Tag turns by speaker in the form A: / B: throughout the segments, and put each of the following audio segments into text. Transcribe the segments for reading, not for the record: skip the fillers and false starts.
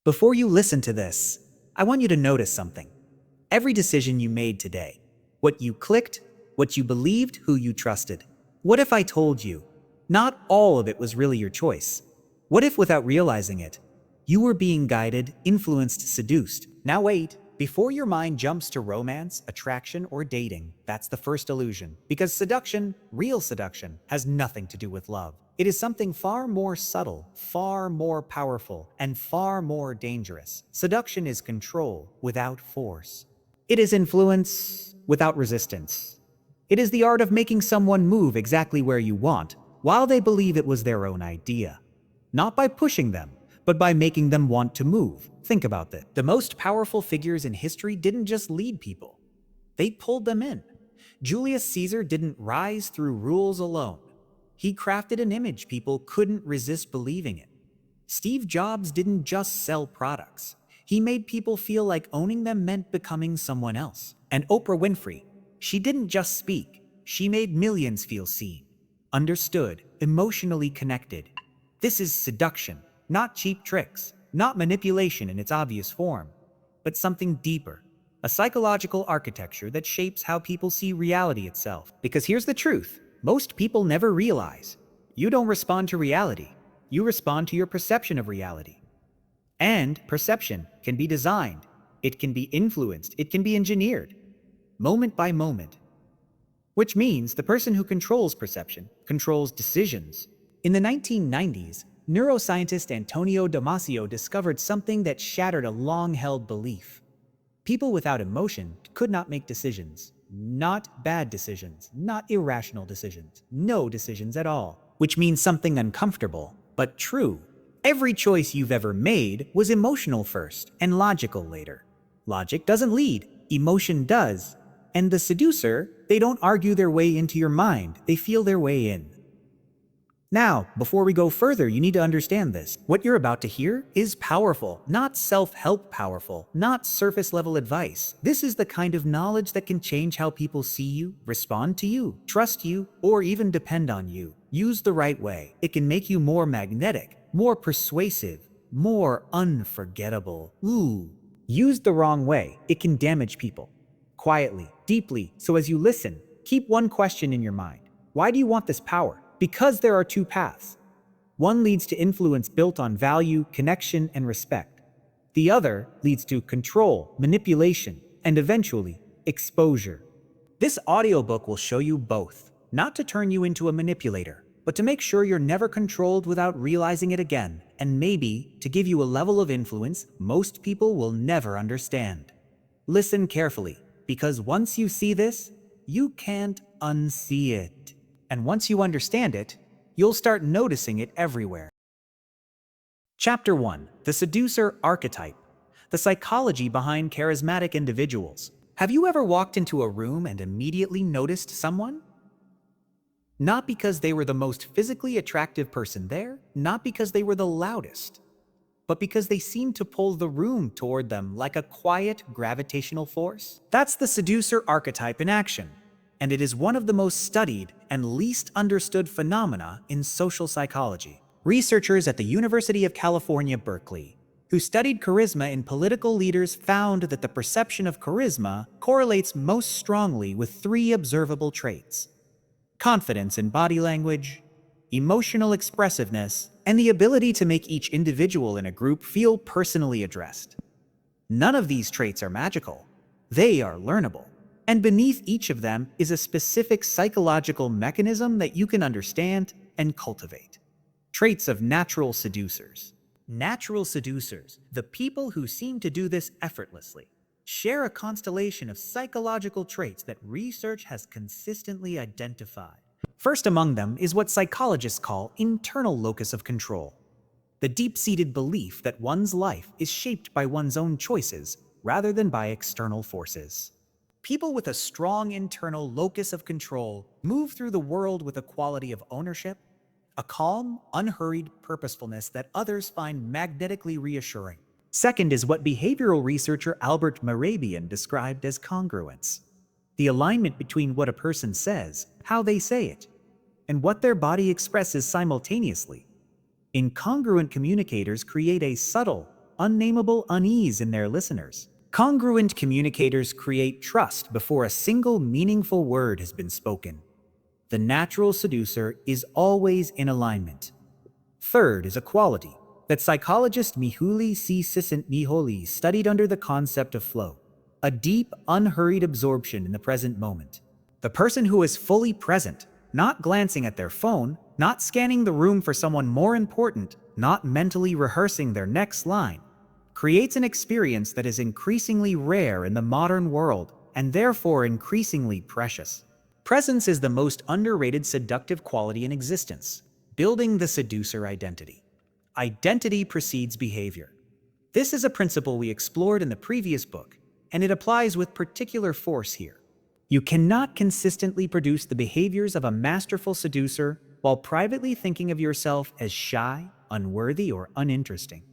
A: Before you listen to this, I want you to notice something. Every decision you made today, what you clicked, what you believed, who you trusted. What if I told you, not all of it was really your choice? What if, without realizing it, you were being guided, influenced, seduced? Now wait, before your mind jumps to romance, attraction, or dating, that's the first illusion. Because seduction, real seduction, has nothing to do with love. It is something far more subtle, far more powerful, and far more dangerous. Seduction is control without force. It is influence without resistance. It is the art of making someone move exactly where you want, while they believe it was their own idea. Not by pushing them, but by making them want to move. Think about that. The most powerful figures in history didn't just lead people. They pulled them in. Julius Caesar didn't rise through rules alone. He crafted an image people couldn't resist believing in. Steve Jobs didn't just sell products. He made people feel like owning them meant becoming someone else. And Oprah Winfrey, she didn't just speak. She made millions feel seen, understood, emotionally connected. This is seduction, not cheap tricks, not manipulation in its obvious form, but something deeper, a psychological architecture that shapes how people see reality itself. Because here's the truth, most people never realize. You don't respond to reality, you respond to your perception of reality. And perception can be designed, it can be influenced, it can be engineered, moment by moment. Which means the person who controls perception controls decisions. In the 1990s, neuroscientist Antonio Damasio discovered something that shattered a long-held belief. People without emotion could not make decisions. Not bad decisions, not irrational decisions, no decisions at all. Which means something uncomfortable, but true. Every choice you've ever made was emotional first and logical later. Logic doesn't lead, emotion does. And the seducer, they don't argue their way into your mind, they feel their way in. Now, before we go further, you need to understand this. What you're about to hear is powerful, not self-help powerful, not surface-level advice. This is the kind of knowledge that can change how people see you, respond to you, trust you, or even depend on you. Used the right way, it can make you more magnetic, more persuasive, more unforgettable. Used the wrong way, it can damage people. Quietly, deeply, so as you listen, keep one question in your mind. Why do you want this power? Because there are two paths. One leads to influence built on value, connection, and respect. The other leads to control, manipulation, and eventually, exposure. This audiobook will show you both, not to turn you into a manipulator, but to make sure you're never controlled without realizing it again, and maybe to give you a level of influence most people will never understand. Listen carefully, because once you see this, you can't unsee it. And once you understand it, you'll start noticing it everywhere. Chapter 1. The Seducer Archetype. The psychology behind charismatic individuals. Have you ever walked into a room and immediately noticed someone? Not because they were the most physically attractive person there, not because they were the loudest, but because they seemed to pull the room toward them like a quiet gravitational force. That's the seducer archetype in action. And it is one of the most studied and least understood phenomena in social psychology. Researchers at the University of California, Berkeley, who studied charisma in political leaders, found that the perception of charisma correlates most strongly with three observable traits: confidence in body language, emotional expressiveness, and the ability to make each individual in a group feel personally addressed. None of these traits are magical. They are learnable. And beneath each of them is a specific psychological mechanism that you can understand and cultivate. Traits of natural seducers. Natural seducers, the people who seem to do this effortlessly, share a constellation of psychological traits that research has consistently identified. First among them is what psychologists call internal locus of control, the deep-seated belief that one's life is shaped by one's own choices rather than by external forces. People with a strong internal locus of control move through the world with a quality of ownership, a calm, unhurried purposefulness that others find magnetically reassuring. Second is what behavioral researcher Albert Mehrabian described as congruence, the alignment between what a person says, how they say it, and what their body expresses simultaneously. Incongruent communicators create a subtle, unnameable unease in their listeners. Congruent communicators create trust before a single meaningful word has been spoken. The natural seducer is always in alignment. Third is equality, that psychologist Mihaly Csikszentmihalyi studied under the concept of flow, a deep, unhurried absorption in the present moment. The person who is fully present, not glancing at their phone, not scanning the room for someone more important, not mentally rehearsing their next line, creates an experience that is increasingly rare in the modern world and therefore increasingly precious. Presence is the most underrated seductive quality in existence, building the seducer identity. Identity precedes behavior. This is a principle we explored in the previous book, and it applies with particular force here. You cannot consistently produce the behaviors of a masterful seducer while privately thinking of yourself as shy, unworthy, or uninteresting.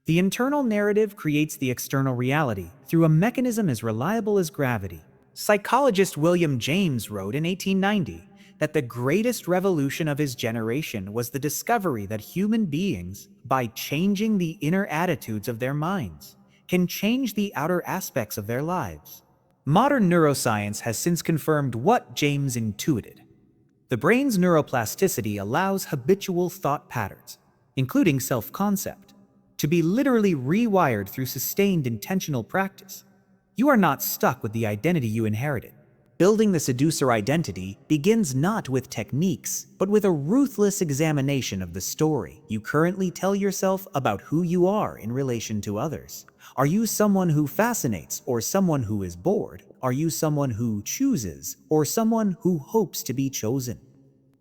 A: The internal narrative creates the external reality through a mechanism as reliable as gravity. Psychologist William James wrote in 1890 that the greatest revolution of his generation was the discovery that human beings, by changing the inner attitudes of their minds, can change the outer aspects of their lives. Modern neuroscience has since confirmed what James intuited. The brain's neuroplasticity allows habitual thought patterns, including self-concept, to be literally rewired through sustained intentional practice. You are not stuck with the identity you inherited. Building the seducer identity begins not with techniques, but with a ruthless examination of the story you currently tell yourself about who you are in relation to others. Are you someone who fascinates or someone who is bored? Are you someone who chooses or someone who hopes to be chosen?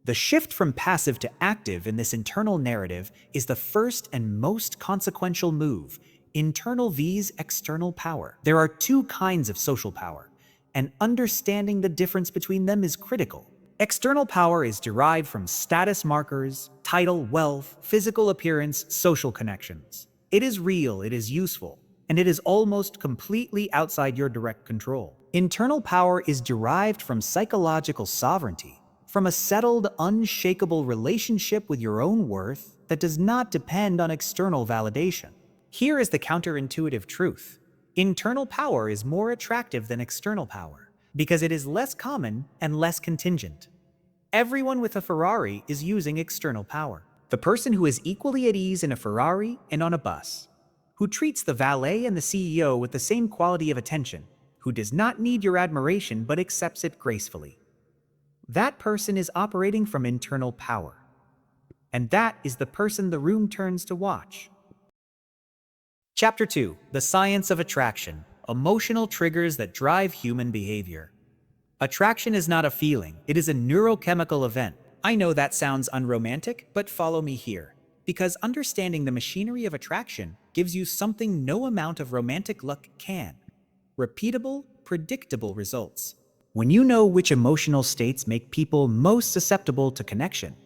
A: The shift from passive to active in this internal narrative is the first and most consequential move. Internal vs. external power. There are two kinds of social power, and understanding the difference between them is critical. External power is derived from status markers, title, wealth, physical appearance, social connections. It is real, it is useful, and it is almost completely outside your direct control. Internal power is derived from psychological sovereignty, from a settled, unshakable relationship with your own worth that does not depend on external validation. Here is the counterintuitive truth. Internal power is more attractive than external power because it is less common and less contingent. Everyone with a Ferrari is using external power. The person who is equally at ease in a Ferrari and on a bus, who treats the valet and the CEO with the same quality of attention, who does not need your admiration but accepts it gracefully. That person is operating from internal power. And that is the person the room turns to watch. Chapter 2. The Science of Attraction. Emotional triggers that drive human behavior. Attraction is not a feeling, it is a neurochemical event. I know that sounds unromantic, but follow me here. Because understanding the machinery of attraction gives you something no amount of romantic luck can. Repeatable, predictable results. When you know which emotional states make people most susceptible to connection,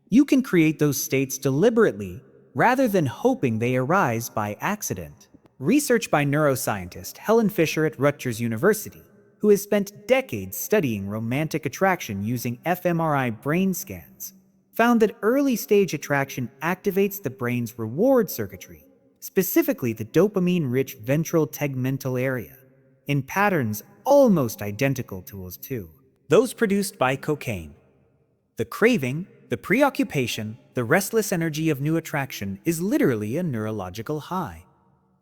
A: you can create those states deliberately rather than hoping they arise by accident. Research by neuroscientist Helen Fisher at Rutgers University, who has spent decades studying romantic attraction using fMRI brain scans, found that early-stage attraction activates the brain's reward circuitry, specifically the dopamine-rich ventral tegmental area, in patterns almost identical to those produced by cocaine. The craving, the preoccupation, the restless energy of new attraction is literally a neurological high.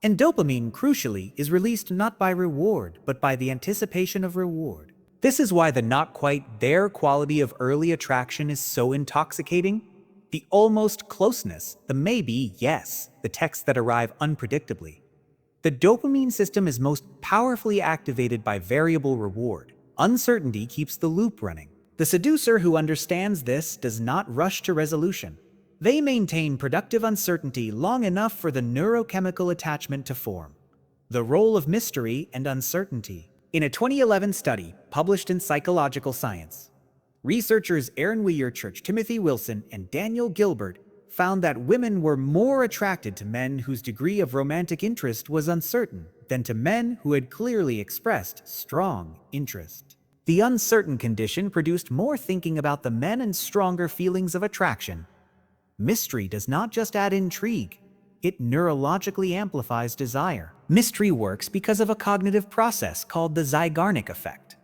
A: And dopamine, crucially, is released not by reward, but by the anticipation of reward. This is why the not quite there quality of early attraction is so intoxicating. The almost closeness, the maybe yes, the texts that arrive unpredictably. The dopamine system is most powerfully activated by variable reward. Uncertainty keeps the loop running. The seducer who understands this does not rush to resolution. They maintain productive uncertainty long enough for the neurochemical attachment to form. The role of mystery and uncertainty. In a 2011 study published in Psychological Science, researchers Aaron Weirchurch, Timothy Wilson, and Daniel Gilbert found that women were more attracted to men whose degree of romantic interest was uncertain than to men who had clearly expressed strong interest. The uncertain condition produced more thinking about the men and stronger feelings of attraction. Mystery does not just add intrigue, It neurologically amplifies desire. Mystery works because of a cognitive process called the Zygarnik effect,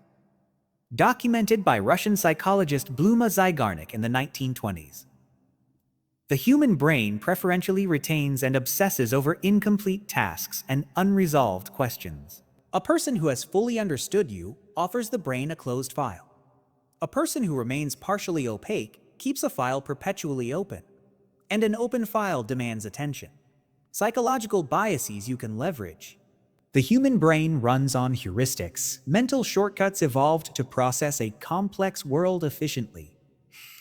A: documented by Russian psychologist Bluma Zygarnik in the 1920s. The human brain preferentially retains and obsesses over incomplete tasks and unresolved questions. A person who has fully understood you offers the brain a closed file. A person who remains partially opaque keeps a file perpetually open, and an open file demands attention. Psychological biases you can leverage. The human brain runs on heuristics, mental shortcuts evolved to process a complex world efficiently.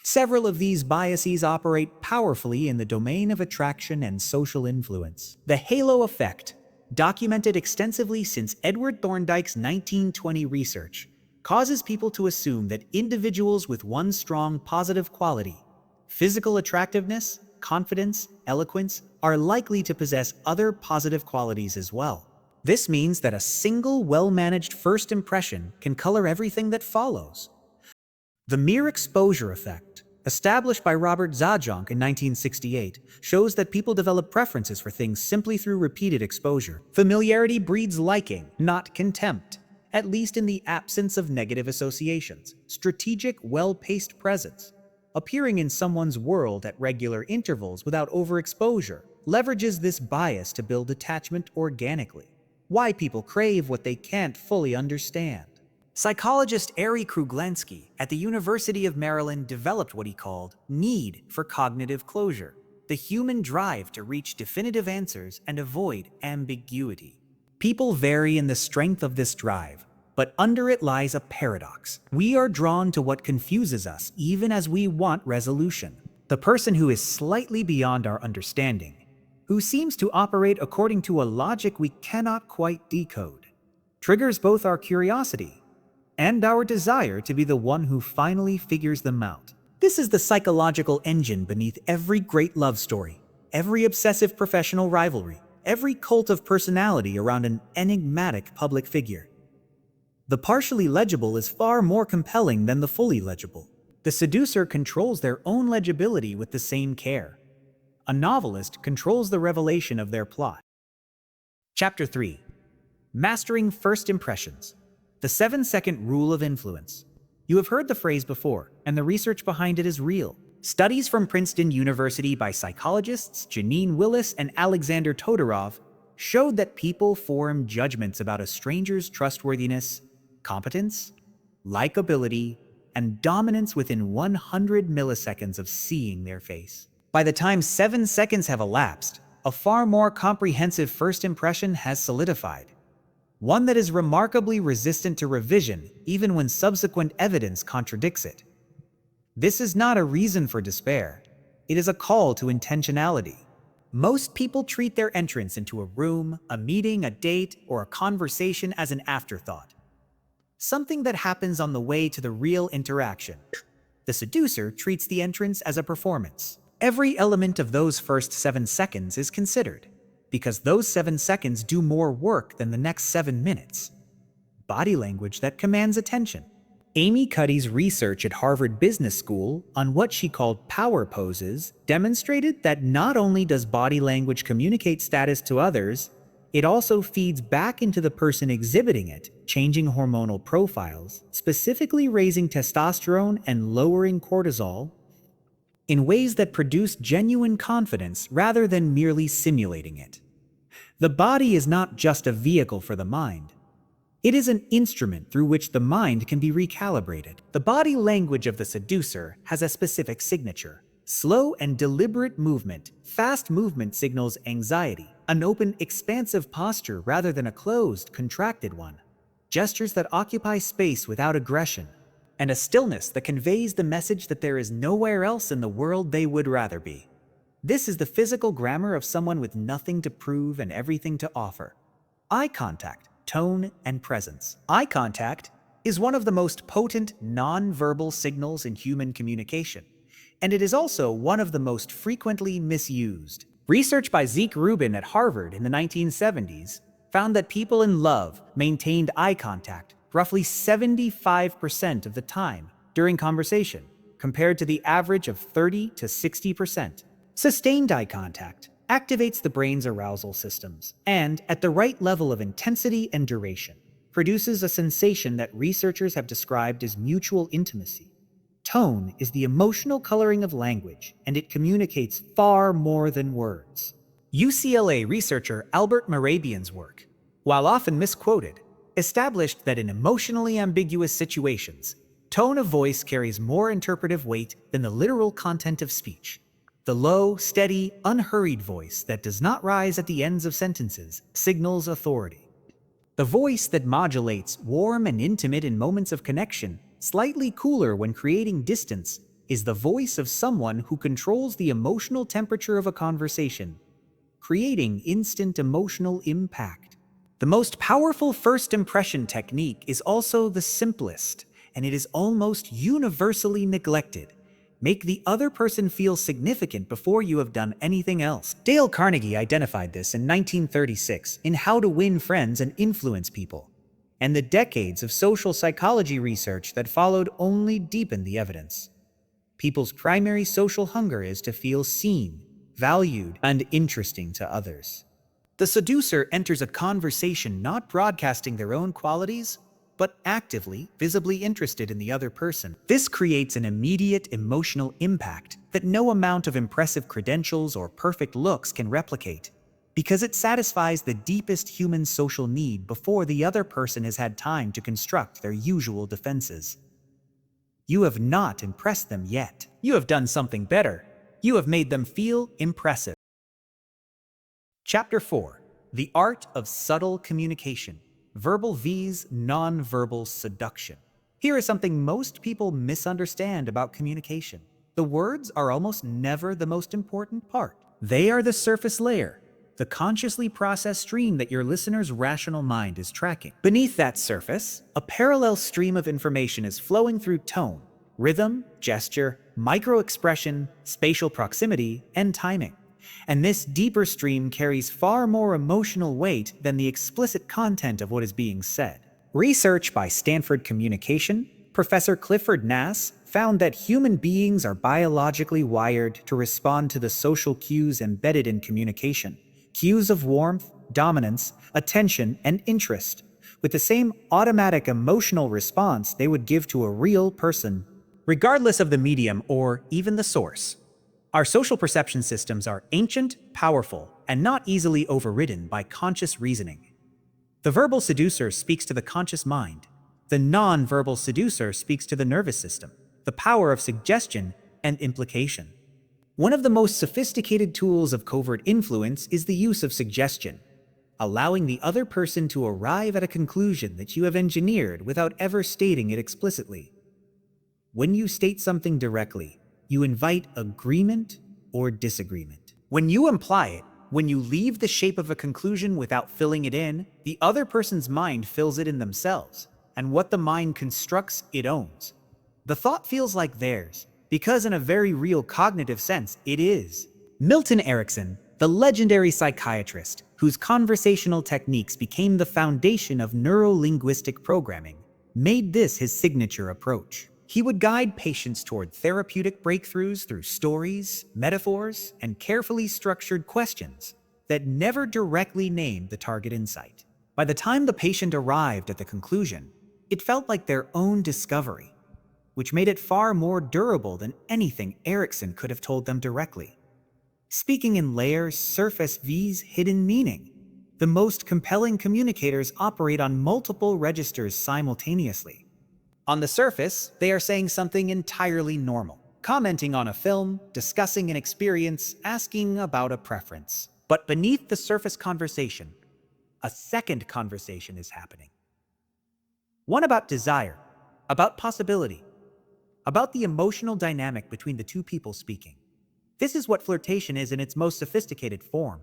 A: Several of these biases operate powerfully in the domain of attraction and social influence. The halo effect, documented extensively since Edward Thorndike's 1920 research, causes people to assume that individuals with one strong positive quality, physical attractiveness, confidence, eloquence, are likely to possess other positive qualities as well. This means that a single well-managed first impression can color everything that follows. The mere exposure effect, established by Robert Zajonc in 1968, shows that people develop preferences for things simply through repeated exposure. Familiarity breeds liking, not contempt, at least in the absence of negative associations. Strategic, well-paced presence, appearing in someone's world at regular intervals without overexposure, leverages this bias to build attachment organically. Why people crave what they can't fully understand. Psychologist Ari Kruglanski at the University of Maryland developed what he called need for cognitive closure, the human drive to reach definitive answers and avoid ambiguity. People vary in the strength of this drive, but under it lies a paradox. We are drawn to what confuses us even as we want resolution. The person who is slightly beyond our understanding, who seems to operate according to a logic we cannot quite decode, triggers both our curiosity and our desire to be the one who finally figures them out. This is the psychological engine beneath every great love story, every obsessive professional rivalry, every cult of personality around an enigmatic public figure. The partially legible is far more compelling than the fully legible. The seducer controls their own legibility with the same care. A novelist controls the revelation of their plot. Chapter 3. Mastering First Impressions. The 7-second rule of influence. You have heard the phrase before, and the research behind it is real. Studies from Princeton University by psychologists Janine Willis and Alexander Todorov showed that people form judgments about a stranger's trustworthiness, competence, likability, and dominance within 100 milliseconds of seeing their face. By the time 7 seconds have elapsed, a far more comprehensive first impression has solidified. One that is remarkably resistant to revision even when subsequent evidence contradicts it. This is not a reason for despair. It is a call to intentionality. Most people treat their entrance into a room, a meeting, a date, or a conversation as an afterthought. Something that happens on the way to the real interaction. The seducer treats the entrance as a performance. Every element of those first 7 seconds is considered, because those 7 seconds do more work than the next 7 minutes. Body language that commands attention. Amy Cuddy's research at Harvard Business School on what she called power poses demonstrated that not only does body language communicate status to others, it also feeds back into the person exhibiting it, changing hormonal profiles, specifically raising testosterone and lowering cortisol, in ways that produce genuine confidence rather than merely simulating it. The body is not just a vehicle for the mind. It is an instrument through which the mind can be recalibrated. The body language of the seducer has a specific signature. Slow and deliberate movement. Fast movement signals anxiety, an open, expansive posture rather than a closed, contracted one. Gestures that occupy space without aggression, and a stillness that conveys the message that there is nowhere else in the world they would rather be. This is the physical grammar of someone with nothing to prove and everything to offer. Eye contact, tone, and presence. Eye contact is one of the most potent non-verbal signals in human communication, and it is also one of the most frequently misused. Research by Zeke Rubin at Harvard in the 1970s found that people in love maintained eye contact roughly 75% of the time during conversation, compared to the average of 30 to 60%. Sustained eye contact, activates the brain's arousal systems, and, at the right level of intensity and duration, produces a sensation that researchers have described as mutual intimacy. Tone is the emotional coloring of language, and it communicates far more than words. UCLA researcher Albert Mehrabian's work, while often misquoted, established that in emotionally ambiguous situations, tone of voice carries more interpretive weight than the literal content of speech. The low, steady, unhurried voice that does not rise at the ends of sentences signals authority. The voice that modulates warm and intimate in moments of connection, slightly cooler when creating distance, is the voice of someone who controls the emotional temperature of a conversation, creating instant emotional impact. The most powerful first impression technique is also the simplest, and it is almost universally neglected. Make the other person feel significant before you have done anything else. Dale Carnegie identified this in 1936 in How to Win Friends and Influence People, and the decades of social psychology research that followed only deepened the evidence. People's primary social hunger is to feel seen, valued, and interesting to others. The seducer enters a conversation not broadcasting their own qualities, but actively, visibly interested in the other person. This creates an immediate emotional impact that no amount of impressive credentials or perfect looks can replicate, because it satisfies the deepest human social need before the other person has had time to construct their usual defenses. You have not impressed them yet. You have done something better. You have made them feel impressive. Chapter 4. The Art of Subtle Communication. Verbal vs. Non-verbal seduction. Here is something most people misunderstand about communication. The words are almost never the most important part. They are the surface layer, the consciously processed stream that your listener's rational mind is tracking. Beneath that surface, a parallel stream of information is flowing through tone, rhythm, gesture, micro-expression, spatial proximity, and timing. And this deeper stream carries far more emotional weight than the explicit content of what is being said. Research by Stanford Communication Professor Clifford Nass found that human beings are biologically wired to respond to the social cues embedded in communication, cues of warmth, dominance, attention, and interest, with the same automatic emotional response they would give to a real person, regardless of the medium or even the source. Our social perception systems are ancient, powerful, and not easily overridden by conscious reasoning. The verbal seducer speaks to the conscious mind. The non-verbal seducer speaks to the nervous system, the power of suggestion and implication. One of the most sophisticated tools of covert influence is the use of suggestion, allowing the other person to arrive at a conclusion that you have engineered without ever stating it explicitly. When you state something directly, you invite agreement or disagreement. When you imply it, when you leave the shape of a conclusion without filling it in, the other person's mind fills it in themselves, and what the mind constructs, it owns. The thought feels like theirs, because in a very real cognitive sense, it is. Milton Erickson, the legendary psychiatrist whose conversational techniques became the foundation of neuro-linguistic programming, made this his signature approach. He would guide patients toward therapeutic breakthroughs through stories, metaphors, and carefully structured questions that never directly named the target insight. By the time the patient arrived at the conclusion, it felt like their own discovery, which made it far more durable than anything Erickson could have told them directly. Speaking in layers, surface vs. hidden meaning, the most compelling communicators operate on multiple registers simultaneously. On the surface, they are saying something entirely normal, commenting on a film, discussing an experience, asking about a preference. But beneath the surface conversation, a second conversation is happening. One about desire, about possibility, about the emotional dynamic between the two people speaking. This is what flirtation is in its most sophisticated form: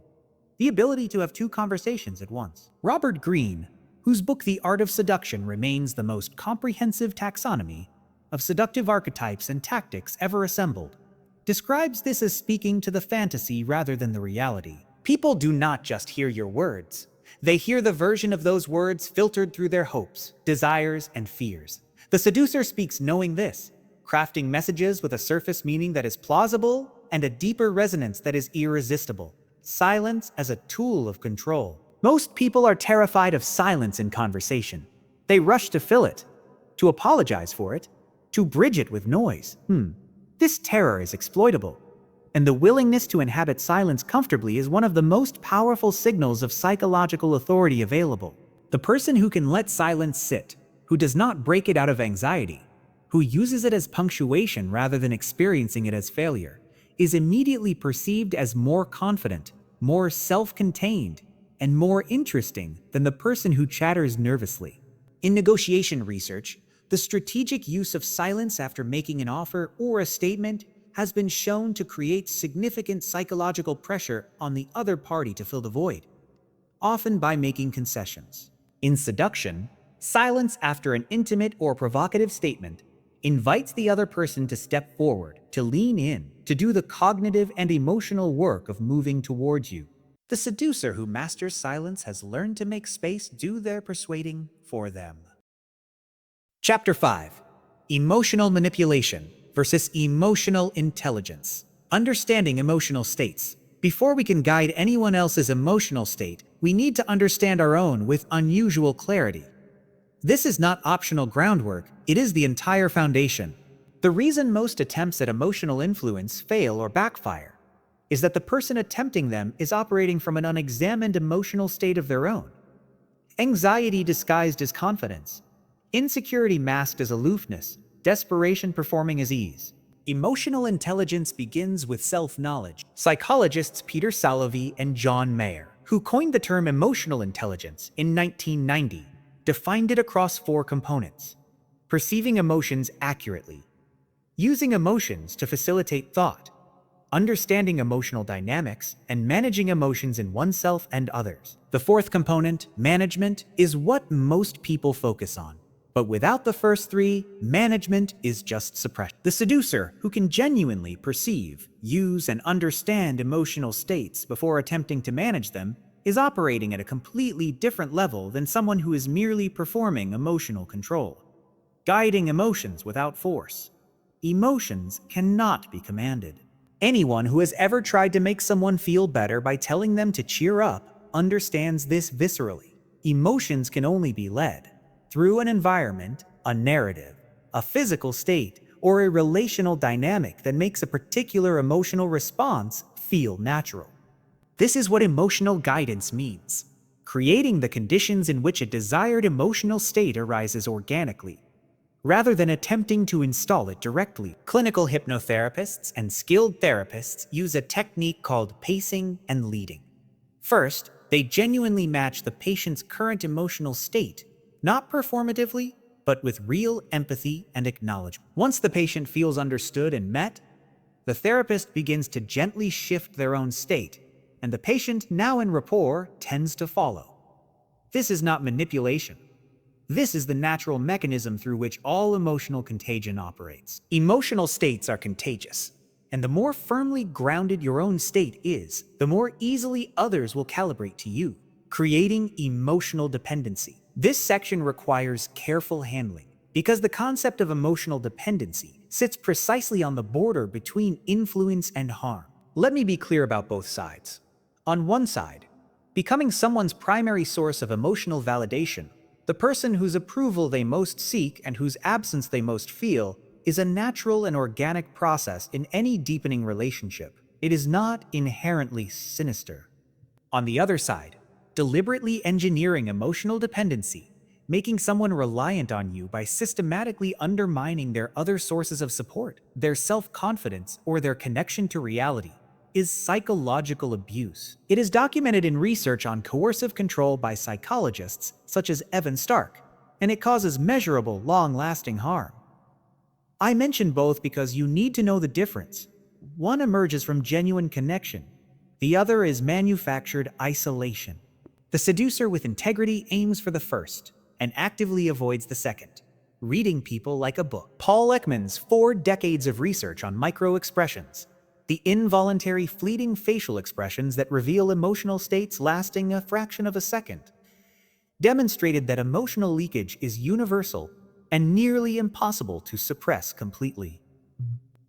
A: the ability to have two conversations at once. Robert Greene, whose book The Art of Seduction remains the most comprehensive taxonomy of seductive archetypes and tactics ever assembled, describes this as speaking to the fantasy rather than the reality. People do not just hear your words. They hear the version of those words filtered through their hopes, desires, and fears. The seducer speaks knowing this, crafting messages with a surface meaning that is plausible and a deeper resonance that is irresistible. Silence as a tool of control. Most people are terrified of silence in conversation. They rush to fill it, to apologize for it, to bridge it with noise. This terror is exploitable, and the willingness to inhabit silence comfortably is one of the most powerful signals of psychological authority available. The person who can let silence sit, who does not break it out of anxiety, who uses it as punctuation rather than experiencing it as failure, is immediately perceived as more confident, more self-contained, and more interesting than the person who chatters nervously. In negotiation research, the strategic use of silence after making an offer or a statement has been shown to create significant psychological pressure on the other party to fill the void, often by making concessions. In seduction, silence after an intimate or provocative statement invites the other person to step forward, to lean in, to do the cognitive and emotional work of moving towards you. The seducer who masters silence has learned to make space do their persuading for them. Chapter 5. Emotional Manipulation versus Emotional Intelligence. Understanding emotional states. Before we can guide anyone else's emotional state, we need to understand our own with unusual clarity. This is not optional groundwork, it is the entire foundation. The reason most attempts at emotional influence fail or backfire is that the person attempting them is operating from an unexamined emotional state of their own. Anxiety disguised as confidence, insecurity masked as aloofness, desperation performing as ease. Emotional intelligence begins with self-knowledge. Psychologists Peter Salovey and John Mayer, who coined the term emotional intelligence in 1990, defined it across 4 components: perceiving emotions accurately, using emotions to facilitate thought, understanding emotional dynamics, and managing emotions in oneself and others. The 4th component, management, is what most people focus on. But without the first 3, management is just suppression. The seducer, who can genuinely perceive, use, and understand emotional states before attempting to manage them, is operating at a completely different level than someone who is merely performing emotional control. Guiding emotions without force. Emotions cannot be commanded. Anyone who has ever tried to make someone feel better by telling them to cheer up understands this viscerally. Emotions can only be led through an environment, a narrative, a physical state, or a relational dynamic that makes a particular emotional response feel natural. This is what emotional guidance means: creating the conditions in which a desired emotional state arises organically, rather than attempting to install it directly. Clinical hypnotherapists and skilled therapists use a technique called pacing and leading. First, they genuinely match the patient's current emotional state, not performatively, but with real empathy and acknowledgement. Once the patient feels understood and met, the therapist begins to gently shift their own state, and the patient, now in rapport, tends to follow. This is not manipulation. This is the natural mechanism through which all emotional contagion operates. Emotional states are contagious, and the more firmly grounded your own state is, the more easily others will calibrate to you, creating emotional dependency. This section requires careful handling, because the concept of emotional dependency sits precisely on the border between influence and harm. Let me be clear about both sides. On one side, becoming someone's primary source of emotional validation, the person whose approval they most seek and whose absence they most feel, is a natural and organic process in any deepening relationship. It is not inherently sinister. On the other side, deliberately engineering emotional dependency, making someone reliant on you by systematically undermining their other sources of support, their self-confidence, or their connection to reality, is psychological abuse. It is documented in research on coercive control by psychologists such as Evan Stark, and it causes measurable, long-lasting harm. I mention both because you need to know the difference. One emerges from genuine connection. The other is manufactured isolation. The seducer with integrity aims for the first and actively avoids the second, reading people like a book. Paul Ekman's 4 decades of research on microexpressions, the involuntary fleeting facial expressions that reveal emotional states lasting a fraction of a second, demonstrated that emotional leakage is universal and nearly impossible to suppress completely.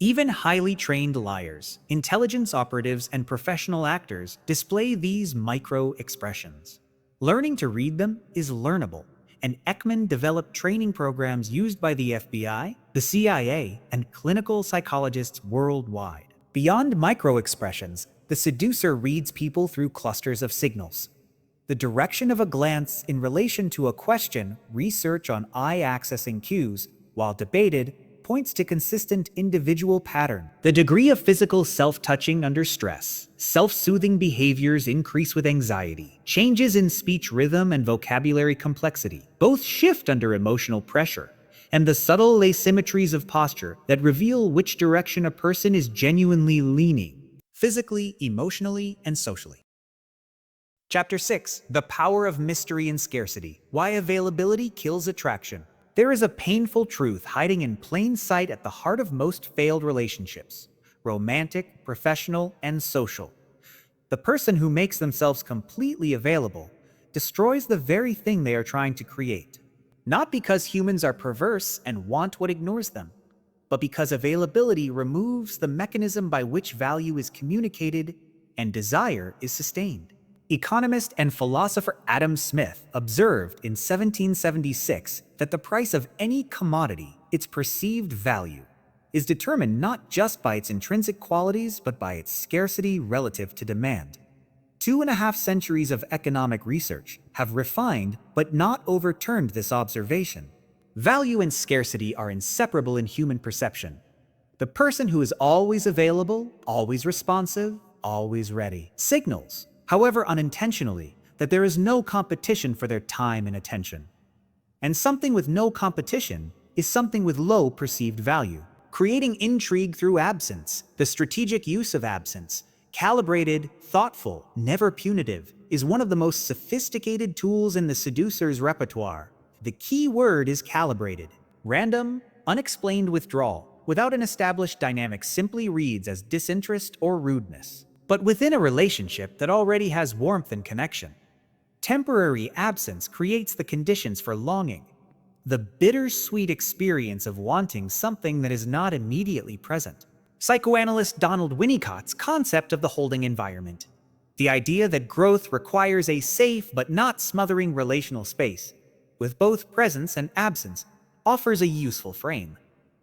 A: Even highly trained liars, intelligence operatives, and professional actors display these micro-expressions. Learning to read them is learnable, and Ekman developed training programs used by the FBI, the CIA, and clinical psychologists worldwide. Beyond micro-expressions, the seducer reads people through clusters of signals. The direction of a glance in relation to a question, research on eye-accessing cues, while debated, points to consistent individual pattern. The degree of physical self-touching under stress, self-soothing behaviors increase with anxiety, changes in speech rhythm and vocabulary complexity, both shift under emotional pressure, and the subtle asymmetries of posture that reveal which direction a person is genuinely leaning, physically, emotionally, and socially. Chapter 6. The Power of Mystery and Scarcity. Why Availability Kills Attraction. There is a painful truth hiding in plain sight at the heart of most failed relationships, romantic, professional, and social. The person who makes themselves completely available destroys the very thing they are trying to create. Not because humans are perverse and want what ignores them, but because availability removes the mechanism by which value is communicated and desire is sustained. Economist and philosopher Adam Smith observed in 1776 that the price of any commodity, its perceived value, is determined not just by its intrinsic qualities but by its scarcity relative to demand. 2.5 centuries of economic research have refined but not overturned this observation. Value and scarcity are inseparable in human perception. The person who is always available, always responsive, always ready, signals, however unintentionally, that there is no competition for their time and attention. And something with no competition is something with low perceived value. Creating intrigue through absence, the strategic use of absence, calibrated, thoughtful, never punitive, is one of the most sophisticated tools in the seducer's repertoire. The key word is calibrated. Random, unexplained withdrawal, without an established dynamic, simply reads as disinterest or rudeness. But within a relationship that already has warmth and connection, temporary absence creates the conditions for longing, the bittersweet experience of wanting something that is not immediately present. Psychoanalyst Donald Winnicott's concept of the holding environment. The idea that growth requires a safe but not smothering relational space, with both presence and absence, offers a useful frame.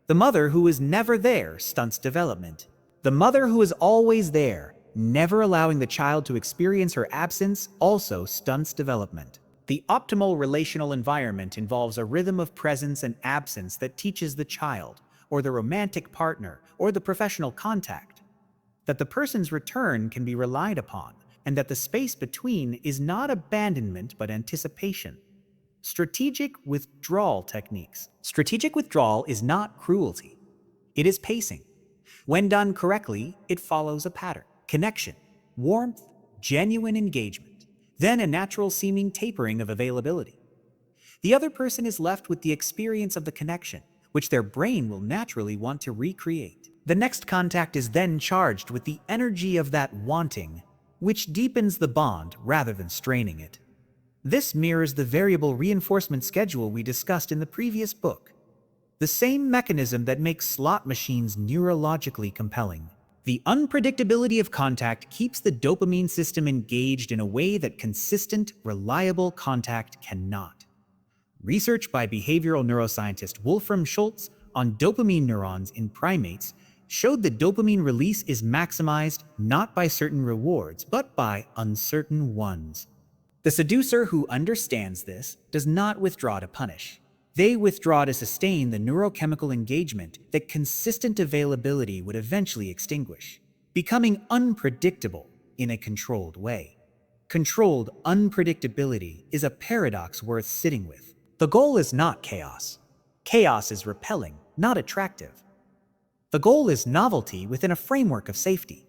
A: The mother who is never there stunts development. The mother who is always there, never allowing the child to experience her absence, also stunts development. The optimal relational environment involves a rhythm of presence and absence that teaches the child, or the romantic partner, or the professional contact, that the person's return can be relied upon, and that the space between is not abandonment but anticipation. Strategic withdrawal techniques. Strategic withdrawal is not cruelty. It is pacing. When done correctly, it follows a pattern. Connection, warmth, genuine engagement, then a natural-seeming tapering of availability. The other person is left with the experience of the connection, which their brain will naturally want to recreate. The next contact is then charged with the energy of that wanting, which deepens the bond rather than straining it. This mirrors the variable reinforcement schedule we discussed in the previous book, the same mechanism that makes slot machines neurologically compelling. The unpredictability of contact keeps the dopamine system engaged in a way that consistent, reliable contact cannot. Research by behavioral neuroscientist Wolfram Schultz on dopamine neurons in primates showed that dopamine release is maximized not by certain rewards, but by uncertain ones. The seducer who understands this does not withdraw to punish. They withdraw to sustain the neurochemical engagement that consistent availability would eventually extinguish, becoming unpredictable in a controlled way. Controlled unpredictability is a paradox worth sitting with. The goal is not chaos. Chaos is repelling, not attractive. The goal is novelty within a framework of safety.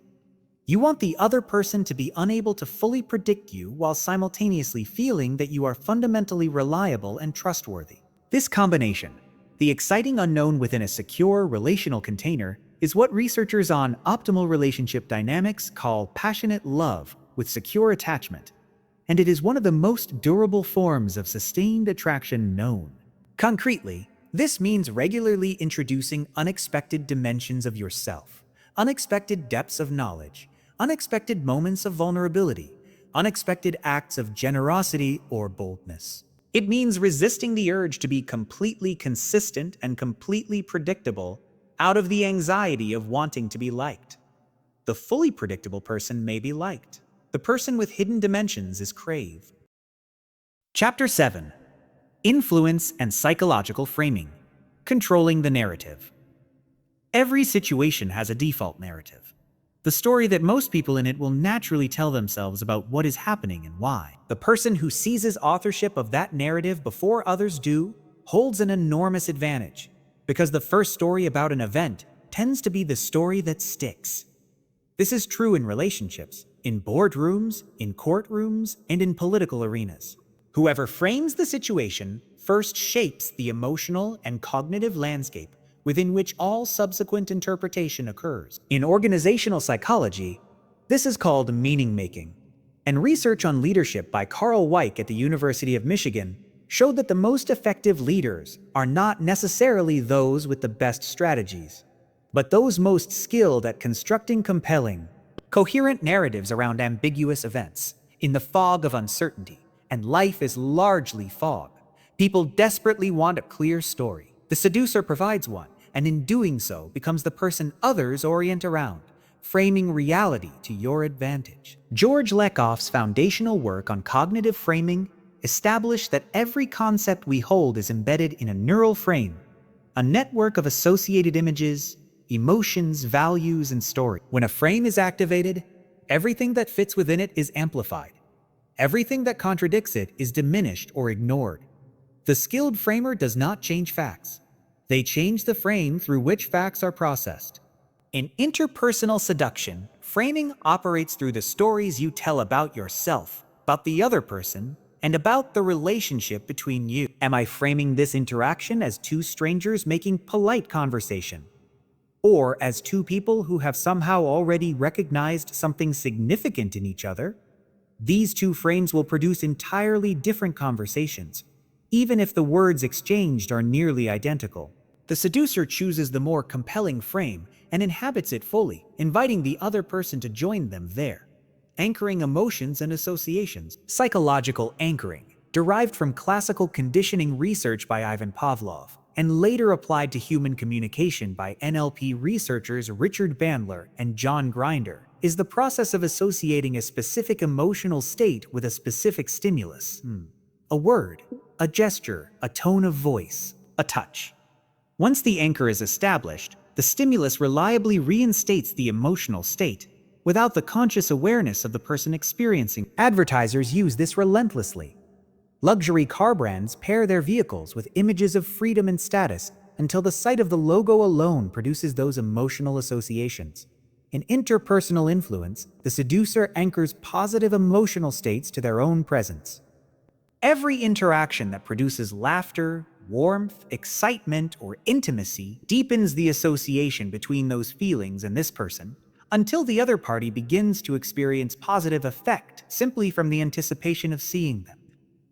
A: You want the other person to be unable to fully predict you while simultaneously feeling that you are fundamentally reliable and trustworthy. This combination, the exciting unknown within a secure relational container, is what researchers on optimal relationship dynamics call passionate love with secure attachment, and it is one of the most durable forms of sustained attraction known. Concretely, This means regularly introducing unexpected dimensions of yourself, unexpected depths of knowledge, unexpected moments of vulnerability, unexpected acts of generosity or boldness. It means resisting the urge to be completely consistent and completely predictable out of the anxiety of wanting to be liked. The fully predictable person may be liked. The person with hidden dimensions is craved. Chapter 7. Influence and Psychological Framing. Controlling the Narrative. Every situation has a default narrative. The story that most people in it will naturally tell themselves about what is happening and why. The person who seizes authorship of that narrative before others do holds an enormous advantage, because the first story about an event tends to be the story that sticks. This is true in relationships, in boardrooms, in courtrooms, and in political arenas. Whoever frames the situation first shapes the emotional and cognitive landscape within which all subsequent interpretation occurs. In organizational psychology, this is called meaning-making, and research on leadership by Carl Weick at the University of Michigan showed that the most effective leaders are not necessarily those with the best strategies, but those most skilled at constructing compelling, coherent narratives around ambiguous events. In the fog of uncertainty, and life is largely fog, people desperately want a clear story. The seducer provides one, and in doing so becomes the person others orient around, framing reality to your advantage. George Lakoff's foundational work on cognitive framing established that every concept we hold is embedded in a neural frame, a network of associated images, emotions, values, and story. When a frame is activated, everything that fits within it is amplified. Everything that contradicts it is diminished or ignored. The skilled framer does not change facts. They change the frame through which facts are processed. In interpersonal seduction, framing operates through the stories you tell about yourself, about the other person, and about the relationship between you. Am I framing this interaction as two strangers making polite conversation? Or as two people who have somehow already recognized something significant in each other? These two frames will produce entirely different conversations, even if the words exchanged are nearly identical. The seducer chooses the more compelling frame and inhabits it fully, inviting the other person to join them there. Anchoring emotions and associations. Psychological anchoring, derived from classical conditioning research by Ivan Pavlov, and later applied to human communication by NLP researchers Richard Bandler and John Grinder, is the process of associating a specific emotional state with a specific stimulus. A word, a gesture, a tone of voice, a touch. Once the anchor is established, the stimulus reliably reinstates the emotional state, without the conscious awareness of the person experiencing. Advertisers use this relentlessly. Luxury car brands pair their vehicles with images of freedom and status until the sight of the logo alone produces those emotional associations. In interpersonal influence, the seducer anchors positive emotional states to their own presence. Every interaction that produces laughter, warmth, excitement, or intimacy deepens the association between those feelings and this person, until the other party begins to experience positive effect simply from the anticipation of seeing them.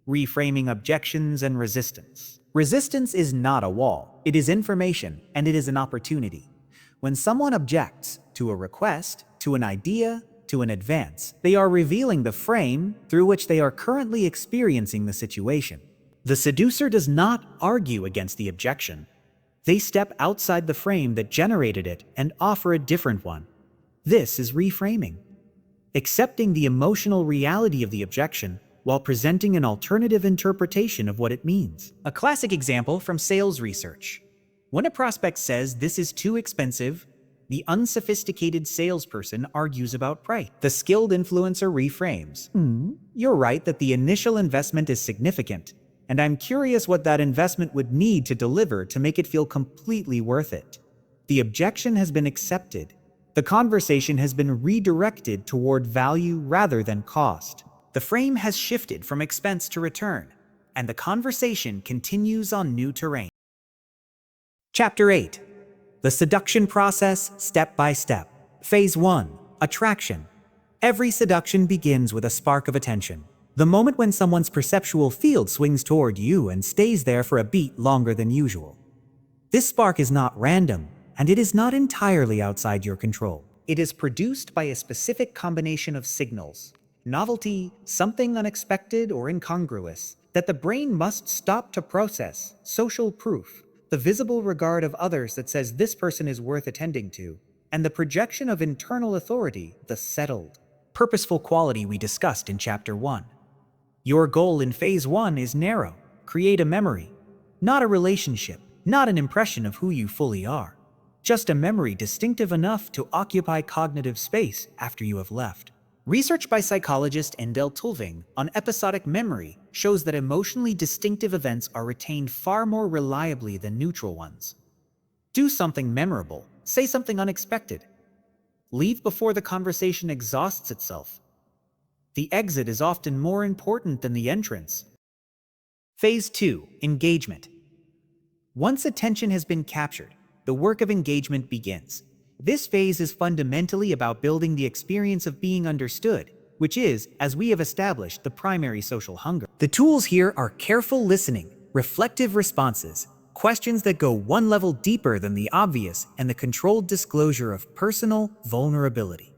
A: Reframing objections and resistance. Resistance is not a wall. It is information, and it is an opportunity. When someone objects to a request, to an idea, to an advance, they are revealing the frame through which they are currently experiencing the situation. The seducer does not argue against the objection. They step outside the frame that generated it and offer a different one. This is reframing. Accepting the emotional reality of the objection while presenting an alternative interpretation of what it means. A classic example from sales research. When a prospect says this is too expensive, the unsophisticated salesperson argues about price. The skilled influencer reframes. You're right that the initial investment is significant, and I'm curious what that investment would need to deliver to make it feel completely worth it. The objection has been accepted. The conversation has been redirected toward value rather than cost. The frame has shifted from expense to return, and the conversation continues on new terrain. Chapter 8. The Seduction Process Step by Step. Phase 1. Attraction. Every seduction begins with a spark of attention. The moment when someone's perceptual field swings toward you and stays there for a beat longer than usual. This spark is not random, and it is not entirely outside your control. It is produced by a specific combination of signals: novelty, something unexpected or incongruous, that the brain must stop to process; social proof, the visible regard of others that says this person is worth attending to; and the projection of internal authority, the settled, purposeful quality we discussed in Chapter 1. Your goal in Phase 1 is narrow: create a memory, not a relationship, not an impression of who you fully are, just a memory distinctive enough to occupy cognitive space after you have left. Research by psychologist Endel Tulving on episodic memory shows that emotionally distinctive events are retained far more reliably than neutral ones. Do something memorable, say something unexpected. Leave before the conversation exhausts itself. The exit is often more important than the entrance. Phase 2: Engagement. Once attention has been captured, the work of engagement begins. This phase is fundamentally about building the experience of being understood, which is, as we have established, the primary social hunger. The tools here are careful listening, reflective responses, questions that go one level deeper than the obvious, and the controlled disclosure of personal vulnerability.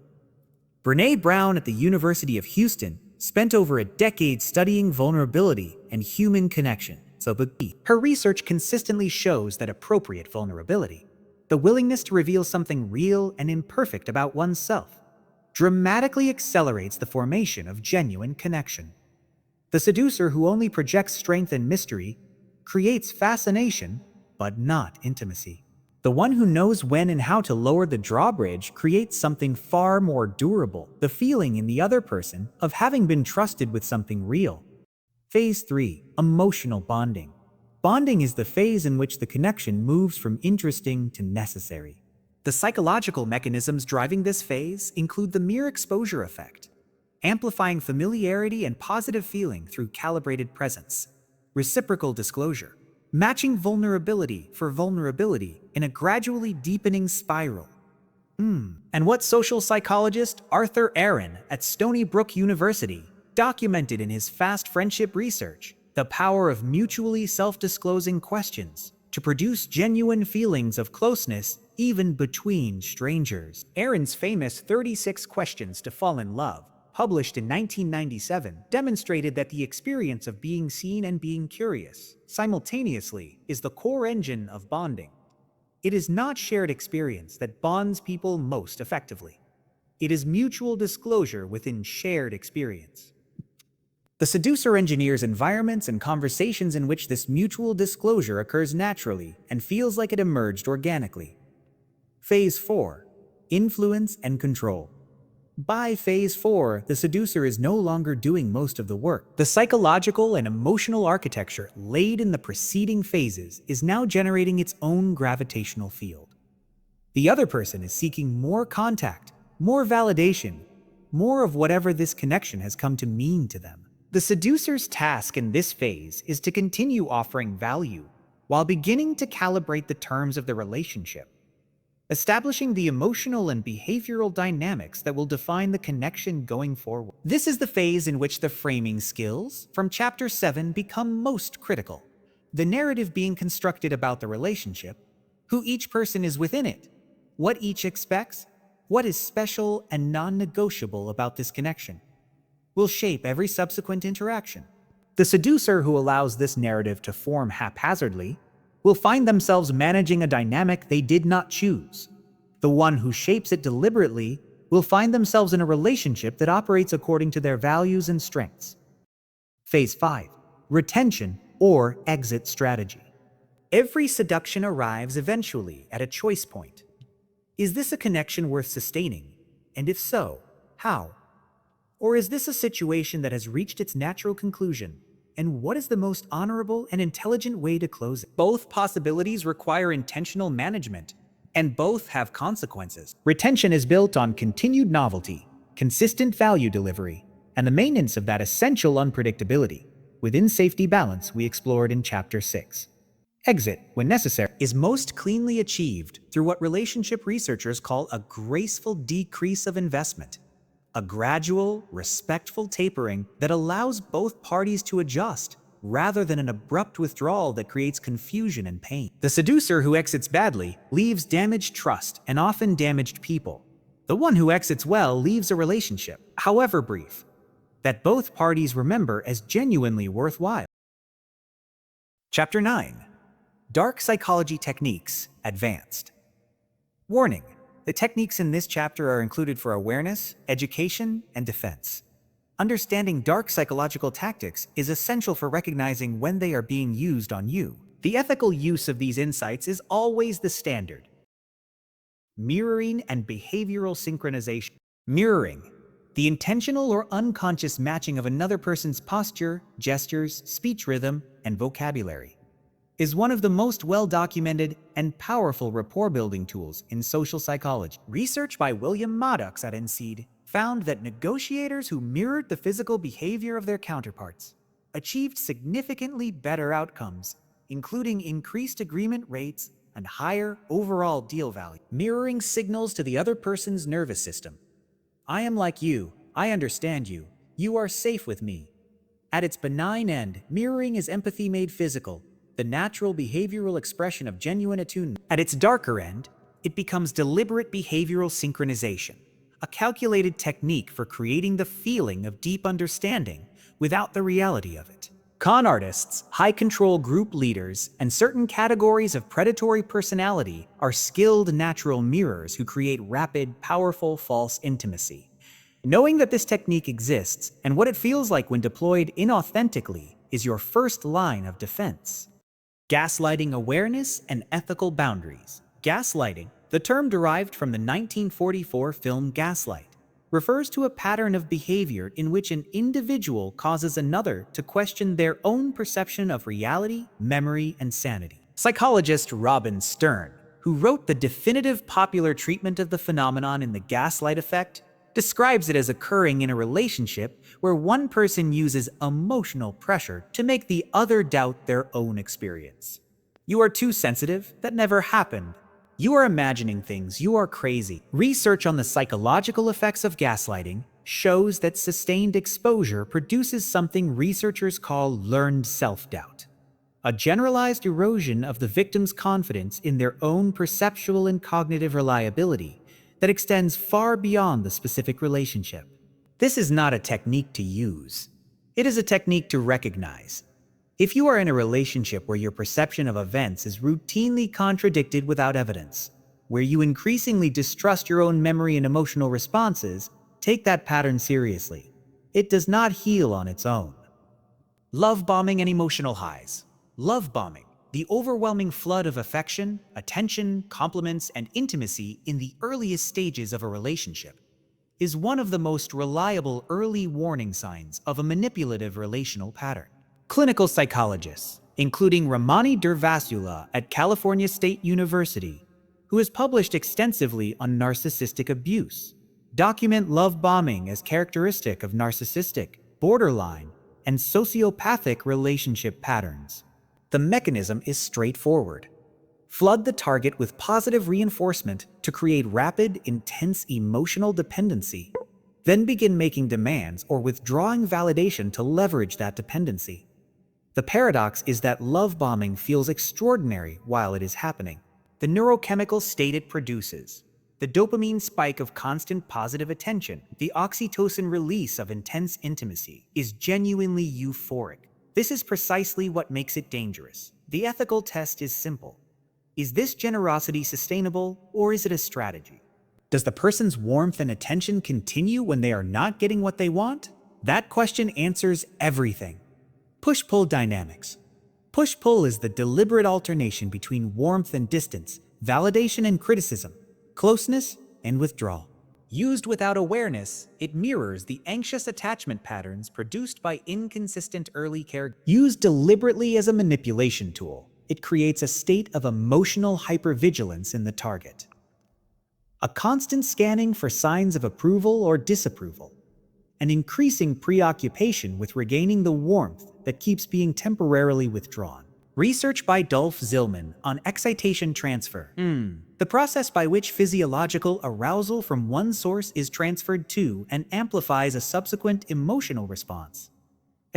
A: Brené Brown at the University of Houston spent over a decade studying vulnerability and human connection. Her research consistently shows that appropriate vulnerability, the willingness to reveal something real and imperfect about oneself, dramatically accelerates the formation of genuine connection. The seducer who only projects strength and mystery creates fascination, but not intimacy. The one who knows when and how to lower the drawbridge creates something far more durable: the feeling in the other person of having been trusted with something real. Phase 3: Emotional bonding. Bonding is the phase in which the connection moves from interesting to necessary. The psychological mechanisms driving this phase include the mere exposure effect, amplifying familiarity and positive feeling through calibrated presence; reciprocal disclosure, matching vulnerability for vulnerability in a gradually deepening spiral. And what social psychologist Arthur Aaron at Stony Brook University documented in his Fast Friendship research: the power of mutually self-disclosing questions to produce genuine feelings of closeness even between strangers. Aaron's famous 36 Questions to Fall in Love, published in 1997, demonstrated that the experience of being seen and being curious simultaneously is the core engine of bonding. It is not shared experience that bonds people most effectively. It is mutual disclosure within shared experience. The seducer engineers environments and conversations in which this mutual disclosure occurs naturally and feels like it emerged organically. Phase 4: Influence and control. By Phase 4, the seducer is no longer doing most of the work. The psychological and emotional architecture laid in the preceding phases is now generating its own gravitational field. The other person is seeking more contact, more validation, more of whatever this connection has come to mean to them. The seducer's task in this phase is to continue offering value while beginning to calibrate the terms of the relationship, establishing the emotional and behavioral dynamics that will define the connection going forward. This is the phase in which the framing skills from Chapter 7 become most critical. The narrative being constructed about the relationship, who each person is within it, what each expects, what is special and non-negotiable about this connection, will shape every subsequent interaction. The seducer who allows this narrative to form haphazardly will find themselves managing a dynamic they did not choose. The one who shapes it deliberately will find themselves in a relationship that operates according to their values and strengths. Phase 5: Retention or exit strategy. Every seduction arrives eventually at a choice point. Is this a connection worth sustaining? And if so, how? Or is this a situation that has reached its natural conclusion? And what is the most honorable and intelligent way to close it? Both possibilities require intentional management, and both have consequences. Retention is built on continued novelty, consistent value delivery, and the maintenance of that essential unpredictability within safety balance we explored in Chapter 6. Exit, when necessary, is most cleanly achieved through what relationship researchers call a graceful decrease of investment. A gradual, respectful tapering that allows both parties to adjust, rather than an abrupt withdrawal that creates confusion and pain. The seducer who exits badly leaves damaged trust and often damaged people. The one who exits well leaves a relationship, however brief, that both parties remember as genuinely worthwhile. Chapter 9. Dark Psychology Techniques Advanced. Warning: the techniques in this chapter are included for awareness, education, and defense. Understanding dark psychological tactics is essential for recognizing when they are being used on you. The ethical use of these insights is always the standard. Mirroring and behavioral synchronization. Mirroring, the intentional or unconscious matching of another person's posture, gestures, speech rhythm, and vocabulary, is one of the most well-documented and powerful rapport-building tools in social psychology. Research by William Maddox at NCED found that negotiators who mirrored the physical behavior of their counterparts achieved significantly better outcomes, including increased agreement rates and higher overall deal value. Mirroring signals to the other person's nervous system: I am like you, I understand you, you are safe with me. At its benign end, mirroring is empathy made physical, the natural behavioral expression of genuine attunement. At its darker end, it becomes deliberate behavioral synchronization, a calculated technique for creating the feeling of deep understanding without the reality of it. Con artists, high-control group leaders, and certain categories of predatory personality are skilled natural mirrors who create rapid, powerful, false intimacy. Knowing that this technique exists and what it feels like when deployed inauthentically is your first line of defense. Gaslighting awareness and ethical boundaries. Gaslighting, the term derived from the 1944 film Gaslight, refers to a pattern of behavior in which an individual causes another to question their own perception of reality, memory, and sanity. Psychologist Robin Stern, who wrote the definitive popular treatment of the phenomenon in The Gaslight Effect, describes it as occurring in a relationship where one person uses emotional pressure to make the other doubt their own experience. You are too sensitive, that never happened. You are imagining things, you are crazy. Research on the psychological effects of gaslighting shows that sustained exposure produces something researchers call learned self-doubt, a generalized erosion of the victim's confidence in their own perceptual and cognitive reliability that extends far beyond the specific relationship. This is not a technique to use. It is a technique to recognize. If you are in a relationship where your perception of events is routinely contradicted without evidence, where you increasingly distrust your own memory and emotional responses, take that pattern seriously. It does not heal on its own. Love bombing and emotional highs. Love bombing, the overwhelming flood of affection, attention, compliments, and intimacy in the earliest stages of a relationship, is one of the most reliable early warning signs of a manipulative relational pattern. Clinical psychologists, including Ramani Durvasula at California State University, who has published extensively on narcissistic abuse, document love bombing as characteristic of narcissistic, borderline, and sociopathic relationship patterns. The mechanism is straightforward. Flood the target with positive reinforcement to create rapid, intense emotional dependency. Then begin making demands or withdrawing validation to leverage that dependency. The paradox is that love bombing feels extraordinary while it is happening. The neurochemical state it produces, the dopamine spike of constant positive attention, the oxytocin release of intense intimacy, is genuinely euphoric. This is precisely what makes it dangerous. The ethical test is simple. Is this generosity sustainable, or is it a strategy? Does the person's warmth and attention continue when they are not getting what they want? That question answers everything. Push-pull dynamics. Push-pull is the deliberate alternation between warmth and distance, validation and criticism, closeness and withdrawal. Used without awareness, it mirrors the anxious attachment patterns produced by inconsistent early care. Used deliberately as a manipulation tool, it creates a state of emotional hypervigilance in the target. A constant scanning for signs of approval or disapproval, an increasing preoccupation with regaining the warmth that keeps being temporarily withdrawn. Research by Dolph Zillman on excitation transfer. The process by which physiological arousal from one source is transferred to and amplifies a subsequent emotional response.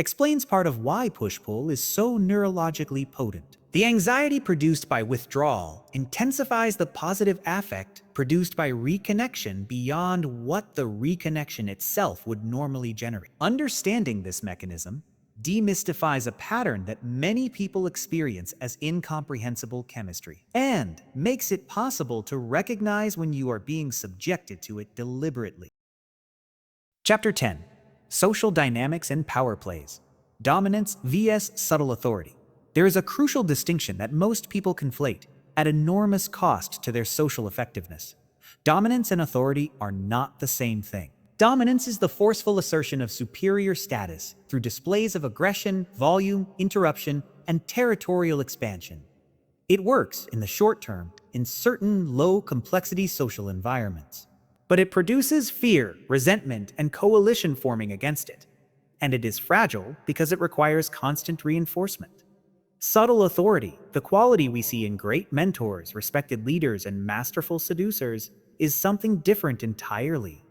A: explains part of why push-pull is so neurologically potent. The anxiety produced by withdrawal intensifies the positive affect produced by reconnection beyond what the reconnection itself would normally generate. Understanding this mechanism demystifies a pattern that many people experience as incomprehensible chemistry, and makes it possible to recognize when you are being subjected to it deliberately. Chapter 10. Social Dynamics and Power Plays. Dominance vs. Subtle Authority. There is a crucial distinction that most people conflate at enormous cost to their social effectiveness. Dominance and authority are not the same thing. Dominance is the forceful assertion of superior status through displays of aggression, volume, interruption, and territorial expansion. It works in the short term in certain low-complexity social environments. But it produces fear, resentment, and coalition forming against it. And it is fragile because it requires constant reinforcement. Subtle authority, the quality we see in great mentors, respected leaders, and masterful seducers, is something different entirely.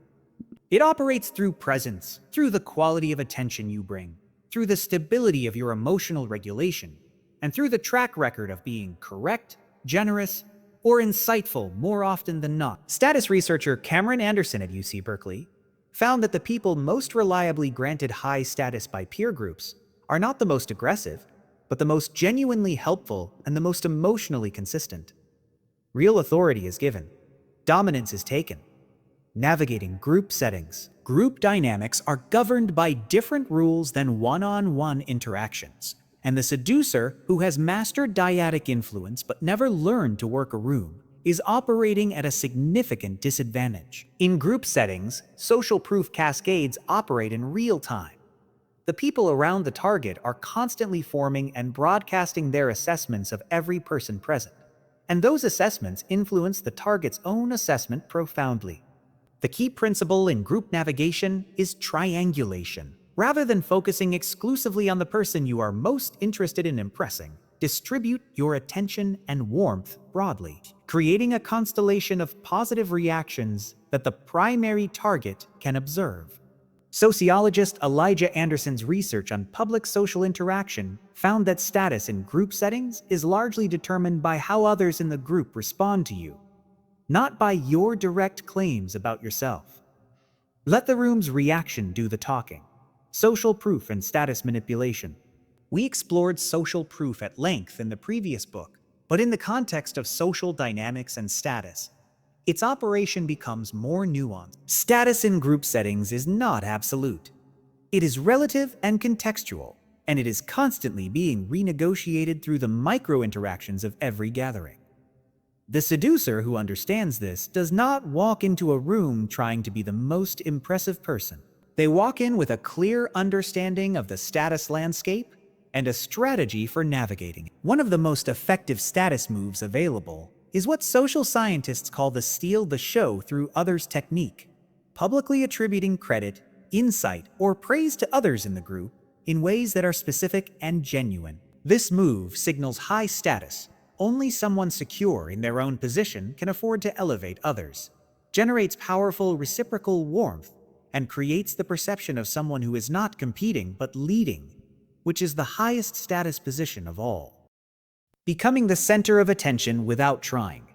A: It operates through presence, through the quality of attention you bring, through the stability of your emotional regulation, and through the track record of being correct, generous, or insightful more often than not. Status researcher Cameron Anderson at UC Berkeley found that the people most reliably granted high status by peer groups are not the most aggressive, but the most genuinely helpful and the most emotionally consistent. Real authority is given. Dominance is taken. Navigating group settings. Group dynamics are governed by different rules than one-on-one interactions. And the seducer, who has mastered dyadic influence but never learned to work a room, is operating at a significant disadvantage. In group settings, social proof cascades operate in real time. The people around the target are constantly forming and broadcasting their assessments of every person present, and those assessments influence the target's own assessment profoundly. The key principle in group navigation is triangulation. Rather than focusing exclusively on the person you are most interested in impressing, distribute your attention and warmth broadly, creating a constellation of positive reactions that the primary target can observe. Sociologist Elijah Anderson's research on public social interaction found that status in group settings is largely determined by how others in the group respond to you, not by your direct claims about yourself. Let the room's reaction do the talking. Social proof and status manipulation. We explored social proof at length in the previous book, but in the context of social dynamics and status, its operation becomes more nuanced. Status in group settings is not absolute. It is relative and contextual, and it is constantly being renegotiated through the micro-interactions of every gathering. The seducer who understands this does not walk into a room trying to be the most impressive person. They walk in with a clear understanding of the status landscape and a strategy for navigating it. One of the most effective status moves available is what social scientists call the steal the show through others technique, publicly attributing credit, insight, or praise to others in the group in ways that are specific and genuine. This move signals high status. Only someone secure in their own position can afford to elevate others, generates powerful reciprocal warmth, and creates the perception of someone who is not competing but leading, which is the highest status position of all. Becoming the center of attention without trying.